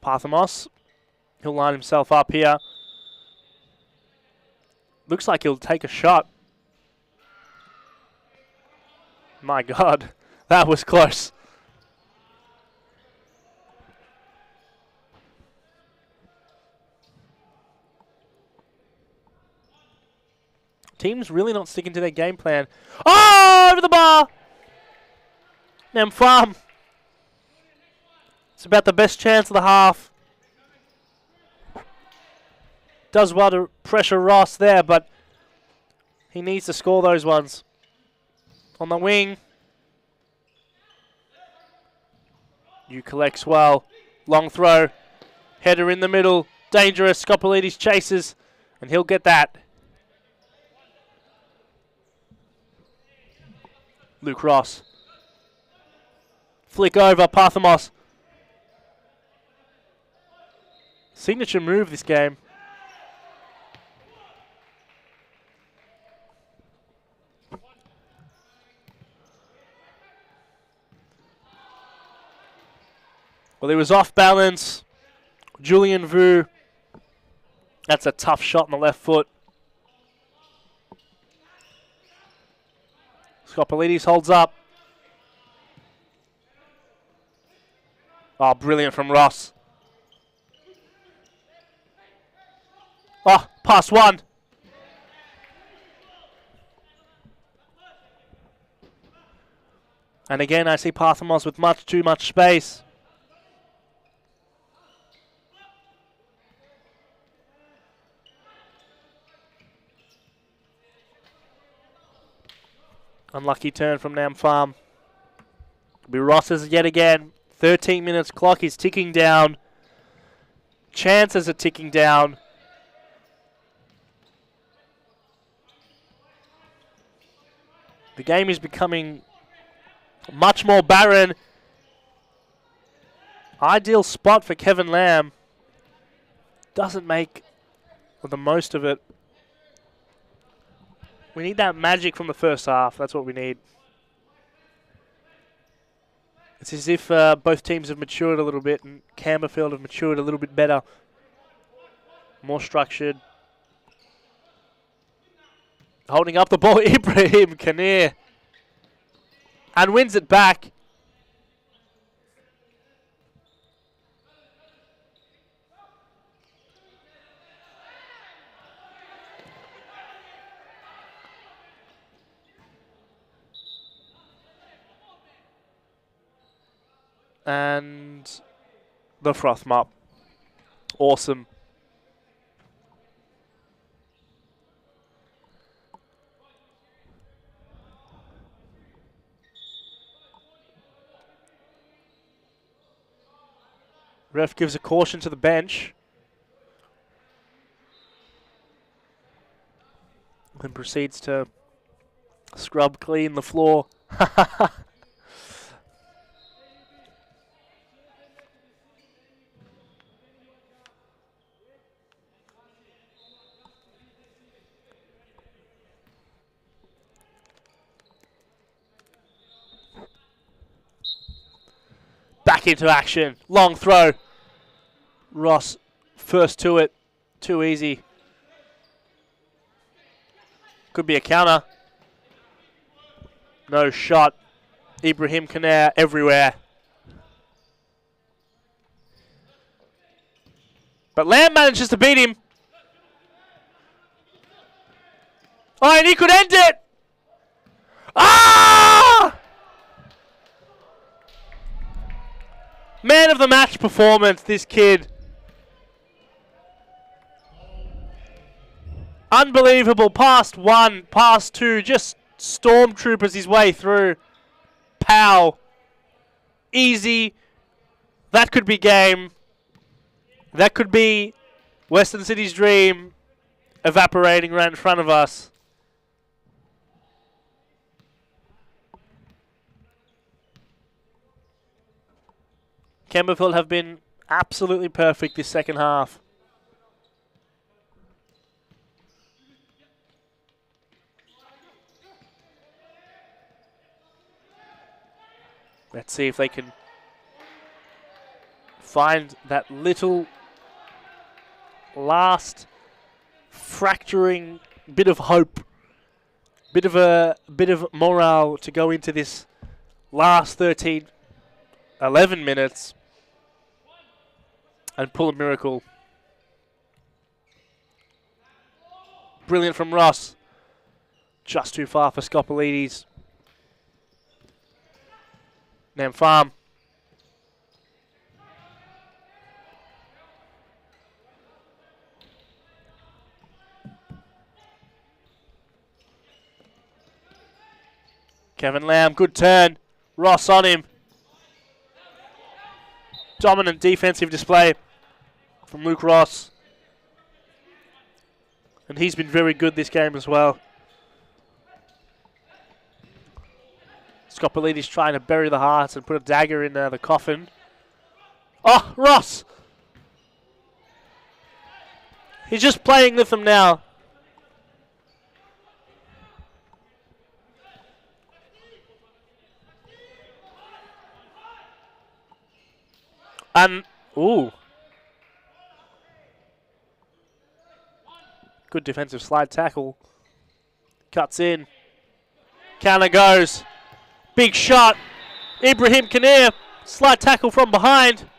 Parthamos, he'll line himself up here. Looks like he'll take a shot. My God, that was close. Team's really not sticking to their game plan. Oh, over the bar! Nam Farm. It's about the best chance of the half. Does well to pressure Ross there, but he needs to score those ones. On the wing. You collects well. Long throw. Header in the middle. Dangerous. Scopolides chases, and he'll get that. Luke Ross. Flick over. Parthamos. Signature move this game. Well, he was off balance. Julian Vu. That's a tough shot on the left foot. Scopolides holds up. Oh, brilliant from Ross. Oh, pass one. And again, I see Parthamos with much too much space. Unlucky turn from Nam Farm. It'll be Ross's yet again. 13 minutes, clock is ticking down. Chances are ticking down. The game is becoming much more barren. Ideal spot for Kevin Lamb. Doesn't make the most of it. We need that magic from the first half. That's what we need. It's as if both teams have matured a little bit, and Campbellfield have matured a little bit better. More structured. Holding up the ball, Ibrahim Kanir. And wins it back. And the froth mop. Awesome. Ref gives a caution to the bench. And proceeds to scrub clean the floor. Back into action. Long throw. Ross first to it. Too easy. Could be a counter. No shot. Ibrahim Kanir everywhere. But Lamb manages to beat him. Oh, and he could end it. Ah! Man of the match performance, this kid. Unbelievable. Past one, past two. Just stormtroopers his way through. Pow. Easy. That could be game. That could be Western City's dream evaporating right in front of us. Campbellfield have been absolutely perfect this second half. Let's see if they can find that little last fracturing bit of hope, bit of morale to go into this last 11 minutes and pull a miracle. Brilliant from Ross. Just too far for Scopolides. Nam Farm. Kevin Lamb, good turn. Ross on him. Dominant defensive display from Luke Ross. And he's been very good this game as well. Scopolides trying to bury the heart and put a dagger in the coffin. Oh, Ross! He's just playing with them now. And, ooh. Good defensive slide tackle. Cuts in. Counter goes. Big shot. Ibrahim Kinnear. Slide tackle from behind.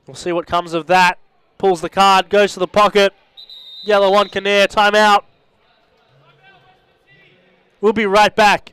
We'll see what comes of that. Pulls the card. Goes to the pocket. Yellow on Kinnear. Timeout. We'll be right back.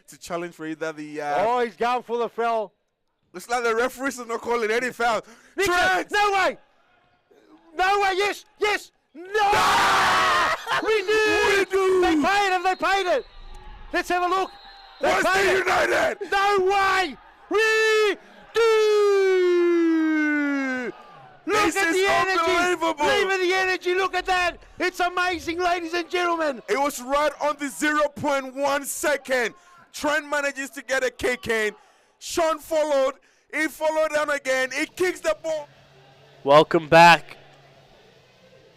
To challenge for either the. Oh, he's going for the foul. Looks like the referees are not calling any foul. Trent! No way! No way! Yes! Yes! No! We do! They paid it! They paid it! Let's have a look. Western United! No way! We do! Look This at is the energy! unbelievable! Leave the energy! Look at that! It's amazing, ladies and gentlemen! It was right on the 0.1 second. Trent manages to get a kick in. Sean followed. He followed down again. He kicks the ball. Welcome back.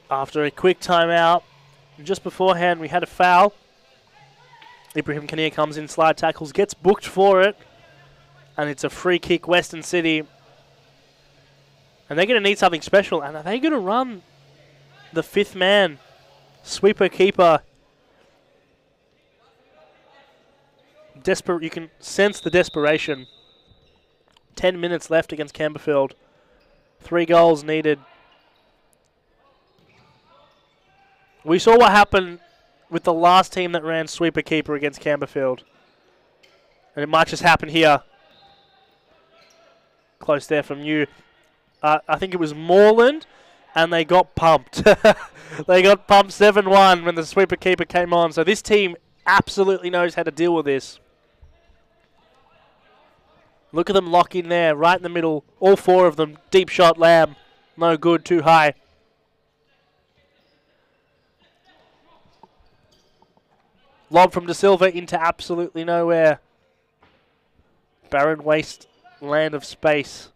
After a quick timeout, just beforehand we had a foul. Ibrahim Kinnear comes in, slide tackles, gets booked for it. And it's a free kick, Western City. And they're going to need something special. And are they going to run the fifth man? Sweeper keeper. You can sense the desperation. 10 minutes left against Campbellfield. 3 goals needed. We saw what happened with the last team that ran sweeper keeper against Campbellfield. And it might just happen here. Close there from you. I think it was Moreland, and they got pumped. They got pumped 7-1 when the sweeper keeper came on. So this team absolutely knows how to deal with this. Look at them lock in there, right in the middle. All 4 of them. Deep shot, Lamb. No good, too high. Lob from De Silva into absolutely nowhere. Barren waste land of space.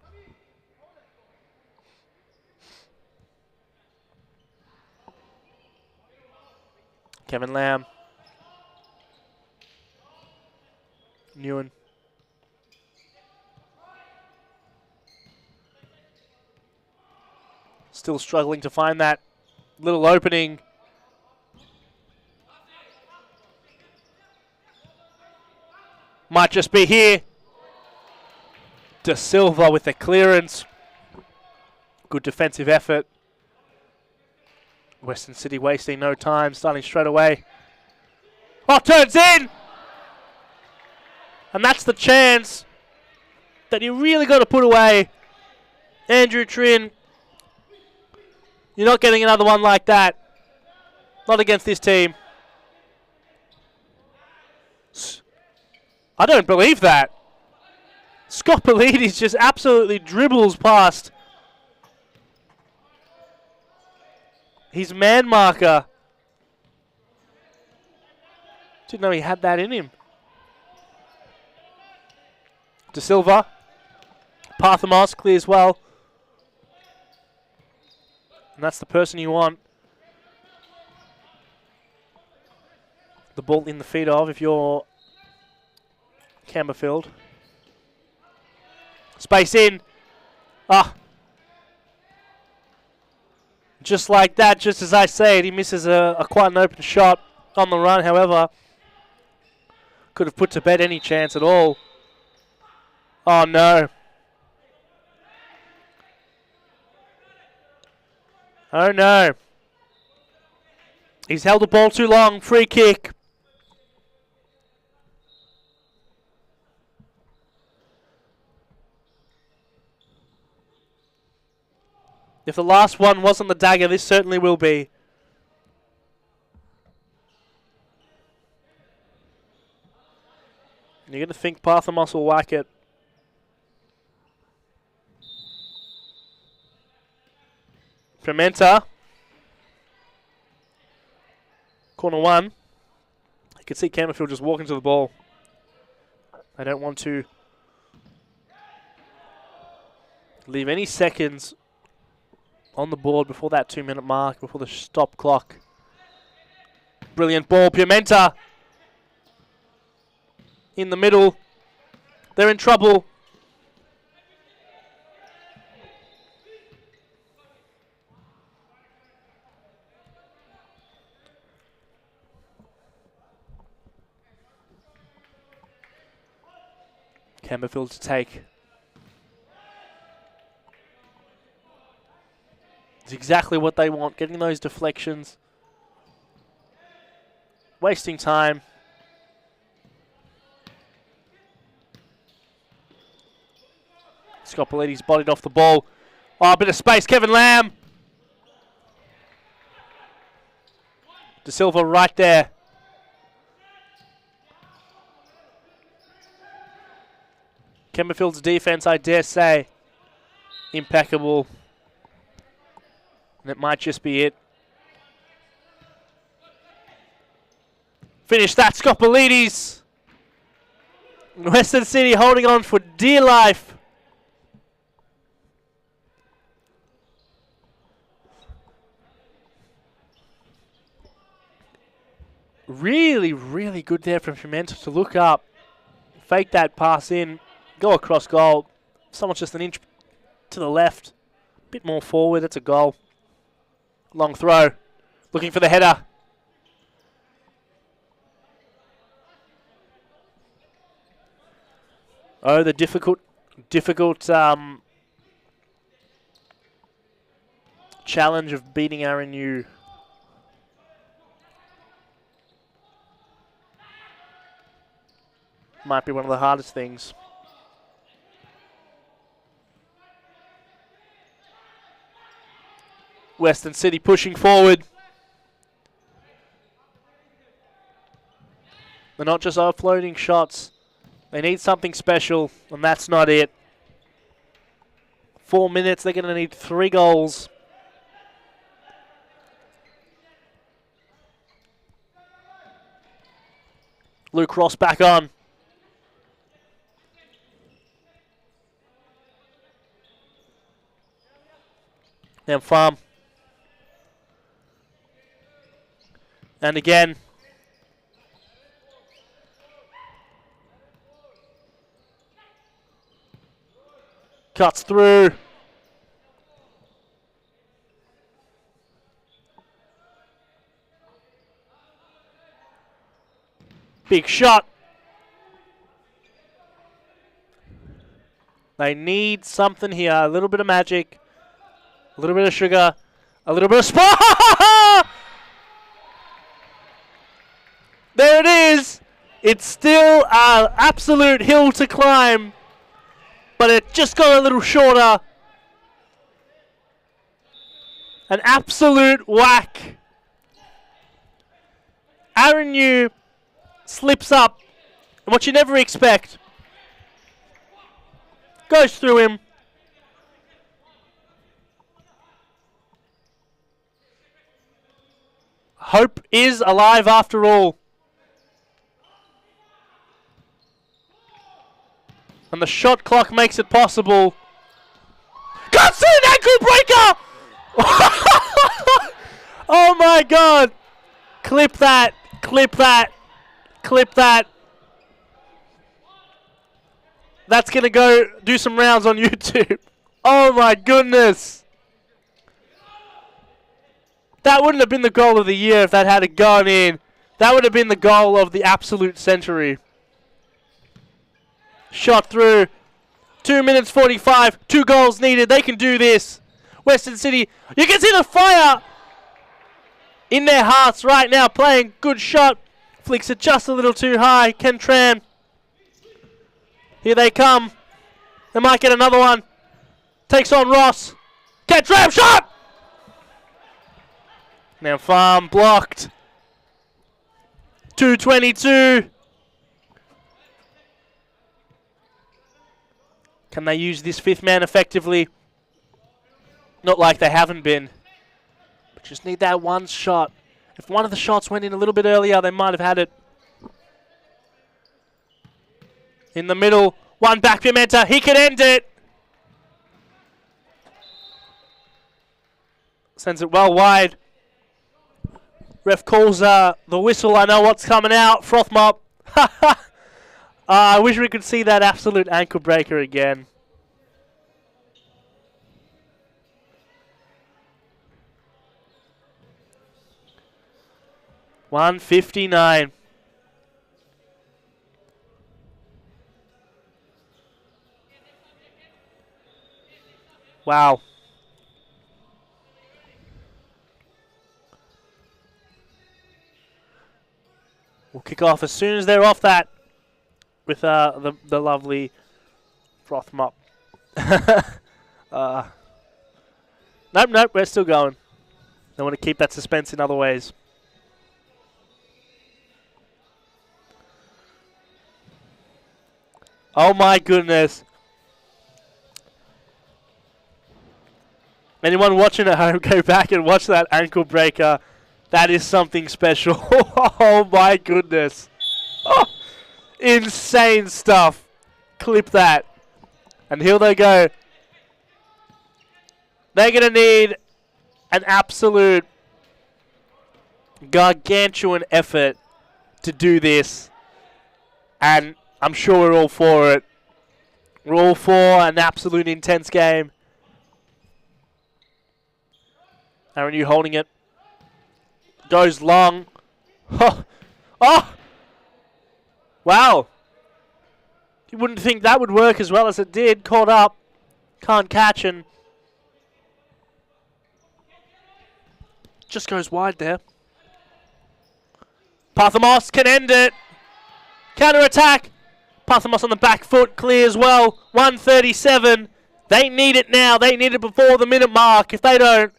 Kevin Lamb. Newen. Still struggling to find that little opening. Might just be here. De Silva with the clearance. Good defensive effort. Western City wasting no time, starting straight away. Oh, turns in! And that's the chance that you really got to put away. Andrew Trin, you're not getting another one like that. Not against this team. I don't believe that. Scoppolidis just absolutely dribbles past his man marker. Didn't know he had that in him. De Silva. Parthamos clears well. And that's the person you want. The ball in the feet of if you're Campbellfield. Space in. Ah. Just like that, just as I say it, he misses a quite an open shot on the run. However, could have put to bed any chance at all. Oh no. Oh no. He's held the ball too long. Free kick. If the last one wasn't the dagger, this certainly will be. You're going to think Parthamos will whack it. Pimenta. Corner one. You can see Campbellfield just walking to the ball. They don't want to leave any seconds on the board before that 2-minute mark, before the stop clock. Brilliant ball. Pimenta in the middle. They're in trouble. Campbellfield to take. It's exactly what they want, getting those deflections. Wasting time. Scoppolidis bodied off the ball. Oh, a bit of space. Kevin Lamb. De Silva right there. Campbellfield's defense, I dare say, impeccable. And it might just be it. Finish that, Scoppolidis. Western City holding on for dear life. Really, really good there from Pimenta to look up, fake that pass in, go across goal. Someone's just an inch to the left, a bit more forward, it's a goal. Long throw, looking for the header. Oh, the difficult challenge of beating RNU. Might be one of the hardest things. Western City pushing forward. They're not just offloading shots. They need something special, and that's not it. 4 minutes, they're going to need 3 goals. Luke Ross back on. Now Farm. And again. Cuts through. Big shot. They need something here. A little bit of magic. A little bit of sugar. A little bit of spark. There it is. It's still an absolute hill to climb. But it just got a little shorter. An absolute whack. Aaron Yu slips up. And what you never expect. Goes through him. Hope is alive after all. And the shot clock makes it possible. Cuts through an ankle breaker! Oh my god! Clip that, clip that, clip that. That's gonna go do some rounds on YouTube. Oh my goodness! That wouldn't have been the goal of the year if that had gone in. That would have been the goal of the absolute century. Shot through. 2 minutes 45. 2 goals needed. They can do this. Western City. You can see the fire in their hearts right now. Playing good shot. Flicks it just a little too high. Ken Tran. Here they come. They might get another one. Takes on Ross. Ken Tran shot! Now Farm blocked. 2:22. Can they use this 5th man effectively? Not like they haven't been. But just need that one shot. If one of the shots went in a little bit earlier, they might have had it. In the middle, one back Pimenta. He could end it. Sends it well wide. Ref calls the whistle. I know what's coming out. Froth mop. I wish we could see that absolute ankle breaker again. $159. Wow. We'll kick off as soon as they're off that with the lovely Froth mop. Nope, we're still going. They want to keep that suspense in other ways. Oh my goodness. Anyone watching at home, go back and watch that ankle breaker. That is something special. Oh my goodness. Oh, insane stuff. Clip that. And here they go. They're going to need an absolute gargantuan effort to do this. And I'm sure we're all for it. We're all for an absolute intense game. Aaron Yu holding it. Goes long. Oh! Oh! Wow. You wouldn't think that would work as well as it did. Caught up. Can't catch and just goes wide there. Pathamos can end it. Counter attack. Pathamos on the back foot. Clears well. 137. They need it now. They need it before the minute mark. If they don't,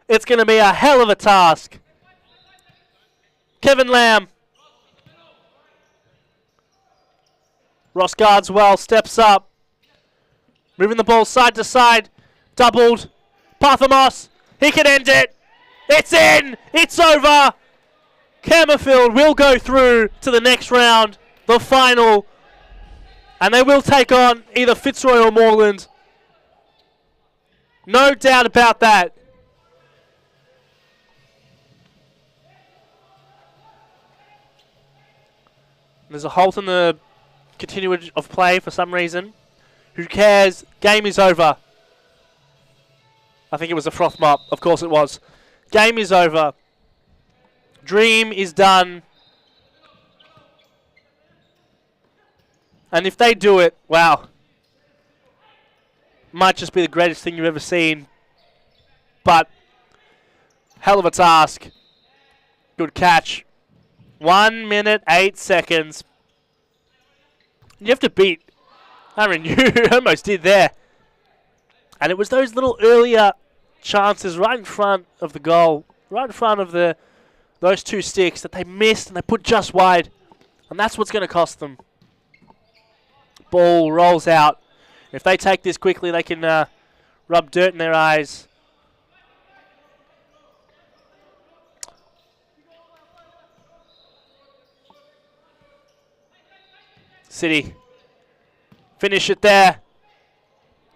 it's going to be a hell of a task. Kevin Lamb. Ross guards well. Steps up. Moving the ball side to side. Doubled. Pathamos. He can end it. It's in. It's over. Campbellfield will go through to the next round. The final. And they will take on either Fitzroy or Moreland. No doubt about that. There's a halt in the continuation of play for some reason. Who cares? Game is over. I think it was a froth mop. Of course it was. Game is over. Dream is done. And if they do it, wow. Might just be the greatest thing you've ever seen. But hell of a task. Good catch. 1 minute, 8 seconds. You have to beat Aaron, you almost did there. And it was those little earlier chances right in front of the goal, right in front of those two sticks that they missed and they put just wide. And that's what's going to cost them. Ball rolls out. If they take this quickly, they can rub dirt in their eyes. City. Finish it there.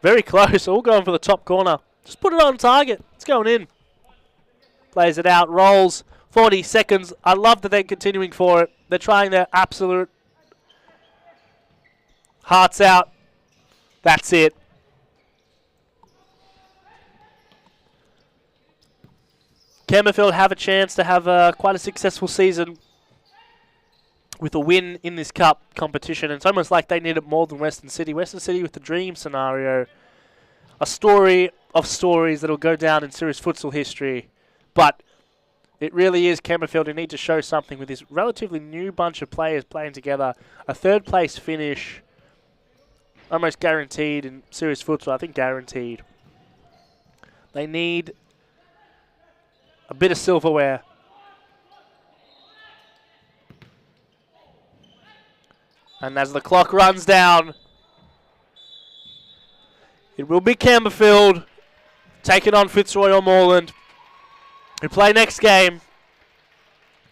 Very close. All going for the top corner. Just put it on target. It's going in. Plays it out. Rolls. 40 seconds. I love that they're continuing for it. They're trying their absolute hearts out. That's it. Campbellfield have a chance to have quite a successful season with a win in this cup competition. And it's almost like they need it more than Western City. Western City with the dream scenario. A story of stories that will go down in serious futsal history. But it really is Campbellfield who need to show something with this relatively new bunch of players playing together. A third place finish. Almost guaranteed in serious futsal. I think guaranteed. They need a bit of silverware. And as the clock runs down, it will be Campbellfield taking on Fitzroy or Moreland, who play next game,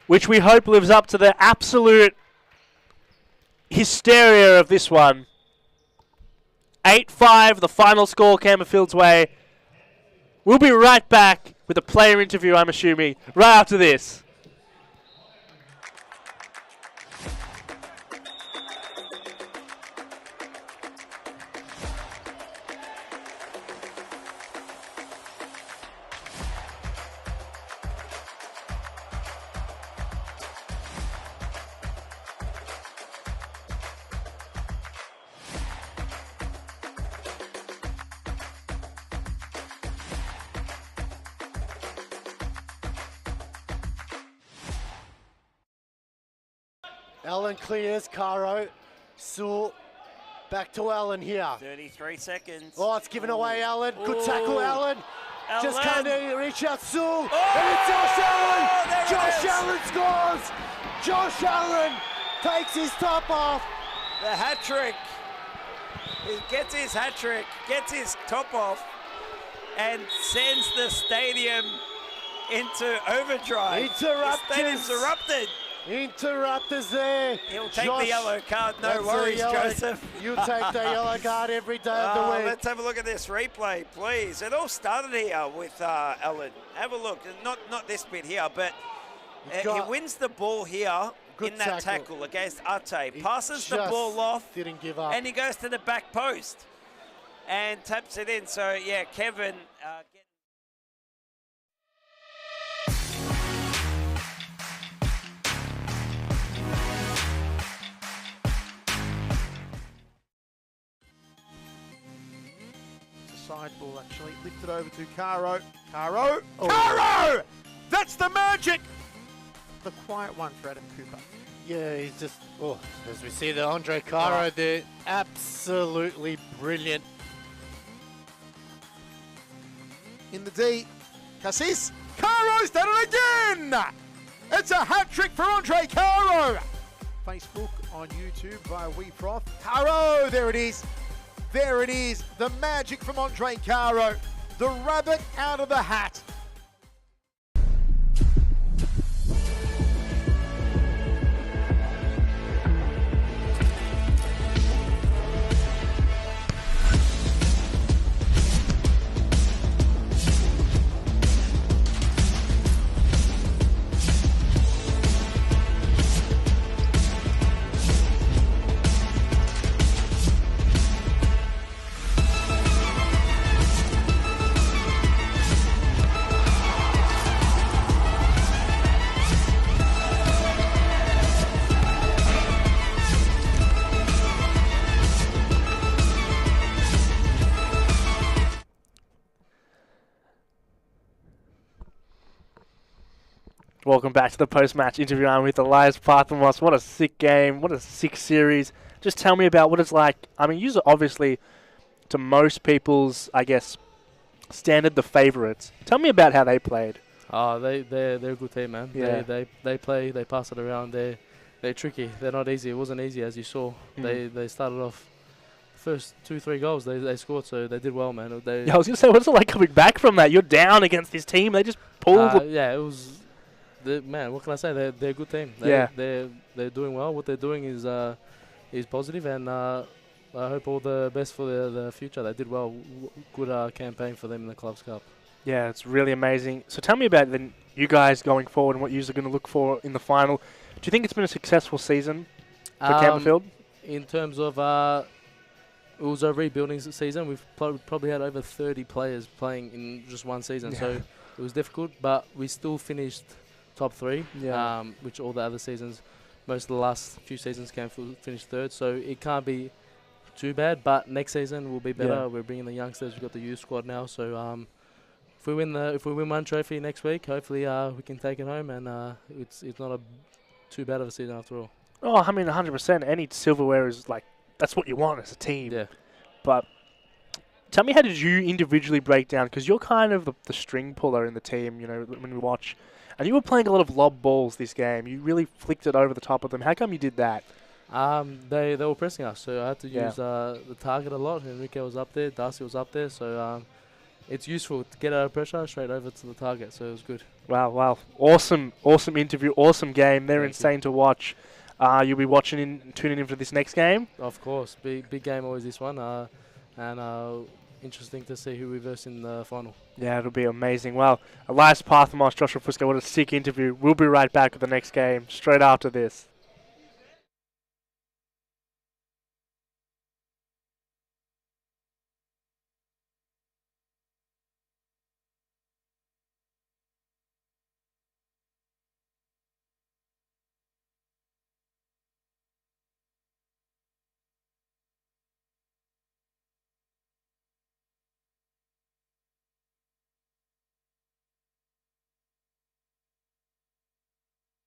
which we hope lives up to the absolute hysteria of this one. 8-5, the final score Campbellfield's way. We'll be right back with a player interview, I'm assuming, right after this. Allen clears, Caro. Sewell, back to Allen here. 33 seconds. Oh, it's given away, Allen. Good tackle, Allen. Just Allen. can't reach out, Sewell. Oh! And it's Josh Allen. There it Josh is. Allen scores. Josh Allen takes his top off. The hat trick. He gets his hat trick, gets his top off, and sends the stadium into overdrive. Interrupters. The stadium's erupted. Interrupters there. He'll take Josh, the yellow card, no that's worries, a yellow. Joseph. You take the yellow card every day of the week. Let's have a look at this replay, please. It all started here with Allen. Have a look. Not this bit here, but he wins the ball here in that tackle against Ate. Passes the ball off. Didn't give up. And he goes to the back post and taps it in. So, yeah, Kevin... Side ball actually lifted over to Caro. Caro! Oh. Caro! That's the magic! The quiet one for Adam Cooper. Yeah, he's just, as we see the Andre Caro there, absolutely brilliant. In the D, Cassis. Caro's done it again! It's a hat trick for Andre Caro! Facebook, on YouTube, via WeFroth. Caro, there it is. There it is, the magic from Andre Caro. The rabbit out of the hat. Welcome back to the post-match interview. I'm with Elias Parthamos. What a sick game. What a sick series. Just tell me about what it's like. I mean, you're obviously, to most people's, I guess, standard, the favourites. Tell me about how they played. They're a good team, man. Yeah. They play, they pass it around. They're tricky. They're not easy. It wasn't easy, as you saw. They started off first 2-3 goals they scored, so they did well, man. Yeah, I was gonna say, what's it like coming back from that? You're down against this team. They just pulled. Yeah, it was. Man, what can I say? They're a good team. They're doing well. What they're doing is positive, and I hope all the best for the future. They did well. Good campaign for them in the Clubs Cup. Yeah, it's really amazing. So tell me about you guys going forward and what you're going to look for in the final. Do you think it's been a successful season for Campbellfield? In terms of it was a rebuilding season. We've probably had over 30 players playing in just one season, so it was difficult. But we still finished top 3, which all the other seasons, most of the last few seasons, Campbellfield finished 3rd. So it can't be too bad. But next season will be better. Yeah. We're bringing the youngsters. We've got the youth squad now. So if we win one trophy next week, hopefully we can take it home, and it's not too bad of a season after all. Oh, I mean, 100%. Any silverware is like, that's what you want as a team. Yeah. But tell me, how did you individually break down? Because you're kind of the string puller in the team, you know, when we watch. And you were playing a lot of lob balls this game. You really flicked it over the top of them. How come you did that? They were pressing us, so I had to use the target a lot. Enrique was up there, Darcy was up there, so it's useful to get out of pressure straight over to the target, so it was good. Wow. Awesome interview, awesome game. They're Thank insane to watch. You'll be tuning in for this next game? Of course. Big game always, this one. And interesting to see who we verse in the final. Yeah, it'll be amazing. Well, Elias Parthamos, Joshua Fusco, what a sick interview. We'll be right back with the next game straight after this.